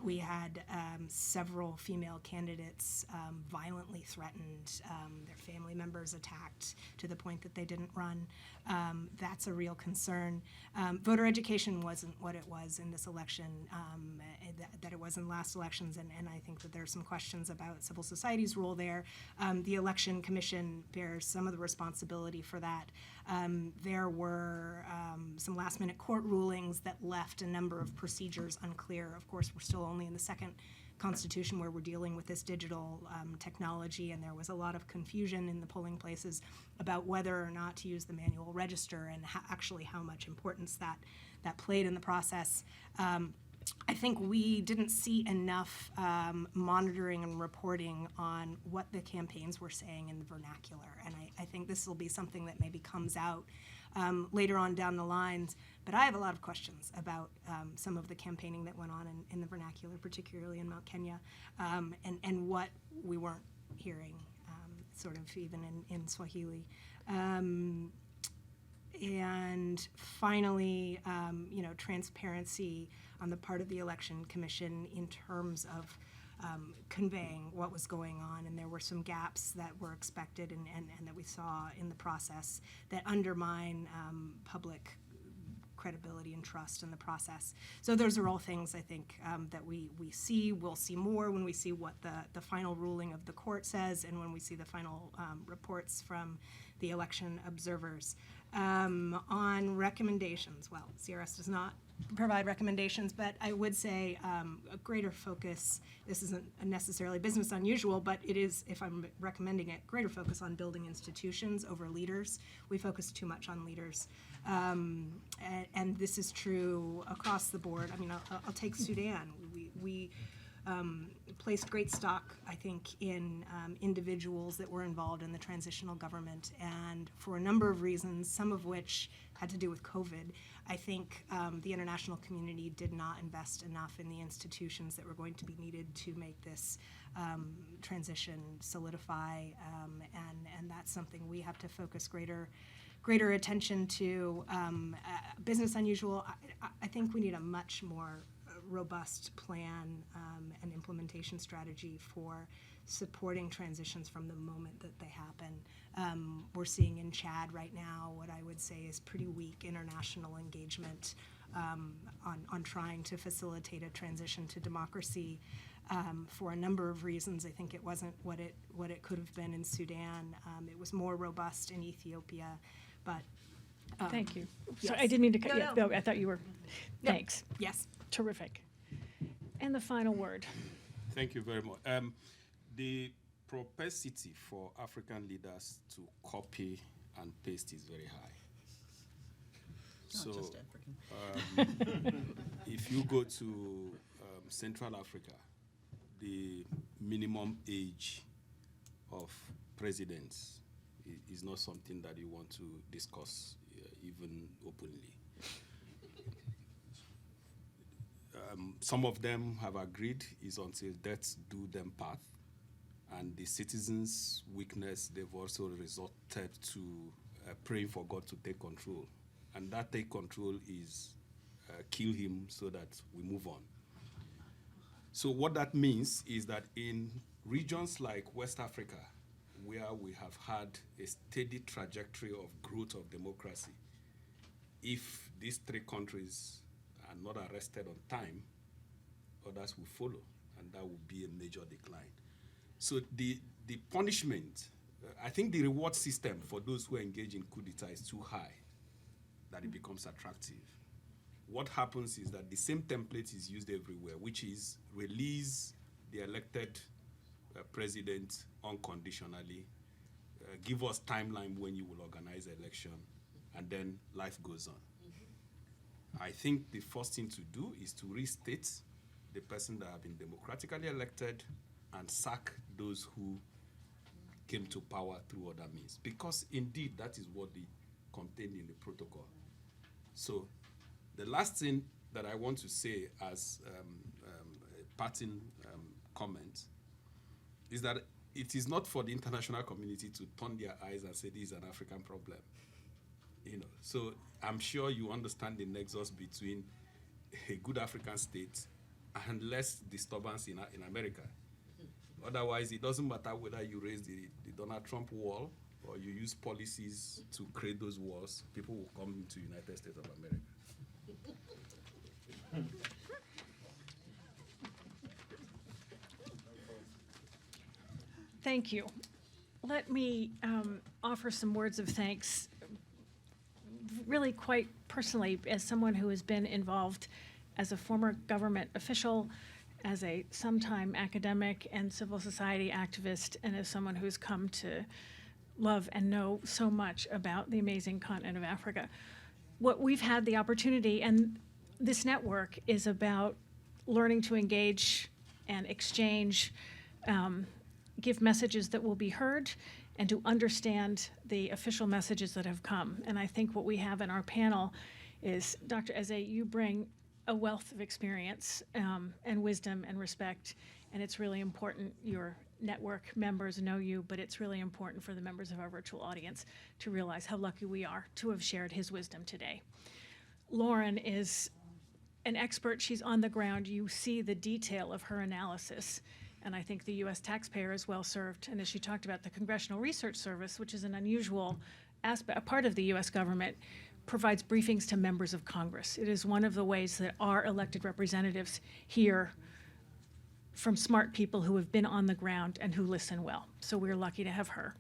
We had several female candidates violently threatened, their family members attacked to the point that they didn't run. That's a real concern. Voter education wasn't what it was in this election, that it was in last elections, and I think that there's some questions about civil society's role there. The Election Commission bears some of the responsibility for that. There were some last-minute court rulings that left a number of procedures unclear. Of course, we're still only in the second constitution where we're dealing with this digital technology, and there was a lot of confusion in the polling places about whether or not to use the manual register and actually how much importance that played in the process. I think we didn't see enough monitoring and reporting on what the campaigns were saying in the vernacular, and I think this will be something that maybe comes out later on down the lines. But I have a lot of questions about some of the campaigning that went on in the vernacular, particularly in Mount Kenya, and what we weren't hearing, sort of even in Swahili. And finally, transparency on the part of the Election Commission in terms of conveying what was going on, and there were some gaps that were expected and that we saw in the process that undermine public credibility and trust in the process. So those are all things I think that we'll see more when we see what the final ruling of the court says and when we see the final reports from the election observers. On recommendations, well, CRS does not provide recommendations, but I would say a greater focus, this isn't necessarily business unusual, but it is, if I'm recommending it, greater focus on building institutions over leaders. We focus too much on leaders. And this is true across the board. I mean, I'll take Sudan. We placed great stock, I think, in individuals that were involved in the transitional government, and for a number of reasons, some of which had to do with COVID, I think the international community did not invest enough in the institutions that were going to be needed to make this transition solidify, and that's something we have to focus greater attention to. Business unusual, I think we need a much more robust plan and implementation strategy for supporting transitions from the moment that they happen. We're seeing in Chad right now what I would say is pretty weak international engagement on trying to facilitate a transition to democracy for a number of reasons. I think it wasn't what it could have been in Sudan. It was more robust in Ethiopia, but Thank you. Yes. Sorry, I didn't mean to cut you. No. No, I thought you were. No. Thanks. Yes. Terrific. And the final word. Thank you very much. The propensity for African leaders to copy and paste is very high. Not just African. If you go to Central Africa, the minimum age of presidents is not something that you want to discuss even openly. Some of them have agreed is until death do them part, and the citizens' weakness, they've also resorted to praying for God to take control. And that take control is kill him so that we move on. So what that means is that in regions like West Africa, where we have had a steady trajectory of growth of democracy, if these three countries are not arrested on time, others will follow, and that will be a major decline. So the punishment, I think the reward system for those who engage in coup d'etat is too high, that it becomes attractive. What happens is that the same template is used everywhere, which is release the elected president unconditionally, give us timeline when you will organize the election, and then life goes on. I think the first thing to do is to restate the person that have been democratically elected and sack those who came to power through other means. Because indeed, that is what they contained in the protocol. So the last thing that I want to say as a parting comment is that it is not for the international community to turn their eyes and say this is an African problem. So I'm sure you understand the nexus between a good African state and less disturbance in America. Otherwise, it doesn't matter whether you raise the Donald Trump wall or you use policies to create those walls, people will come into the United States of America. Thank you. Let me offer some words of thanks, really quite personally, as someone who has been involved as a former government official, as a sometime academic and civil society activist, and as someone who's come to love and know so much about the amazing continent of Africa. What we've had the opportunity, and this network is about learning to engage and exchange, give messages that will be heard, and to understand the official messages that have come. And I think what we have in our panel is, Dr. Eze, you bring a wealth of experience and wisdom and respect, and it's really important your network members know you, but it's really important for the members of our virtual audience to realize how lucky we are to have shared his wisdom today. Lauren is an expert. She's on the ground. You see the detail of her analysis, and I think the U.S. taxpayer is well served. And as she talked about, the Congressional Research Service, which is an unusual aspect, a part of the U.S. government, provides briefings to members of Congress. It is one of the ways that our elected representatives hear from smart people who have been on the ground and who listen well. So we're lucky to have her.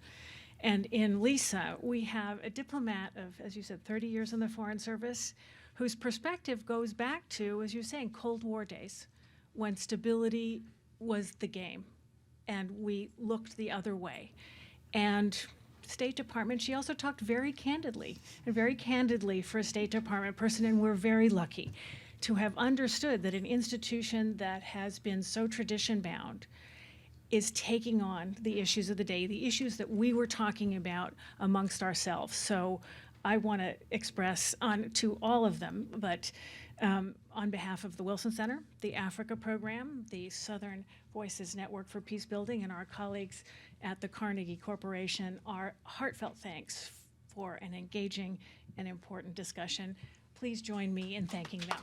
And in Lisa, we have a diplomat of, as you said, 30 years in the Foreign Service, whose perspective goes back to, as you're saying, Cold War days, when stability was the game, and we looked the other way. And State Department, she also talked very candidly for a State Department person, and we're very lucky to have understood that an institution that has been so tradition-bound is taking on the issues of the day, the issues that we were talking about amongst ourselves. So I want to express to all of them, but on behalf of the Wilson Center, the Africa Program, the Southern Voices Network for Peace Building, and our colleagues at the Carnegie Corporation, our heartfelt thanks for an engaging and important discussion. Please join me in thanking them.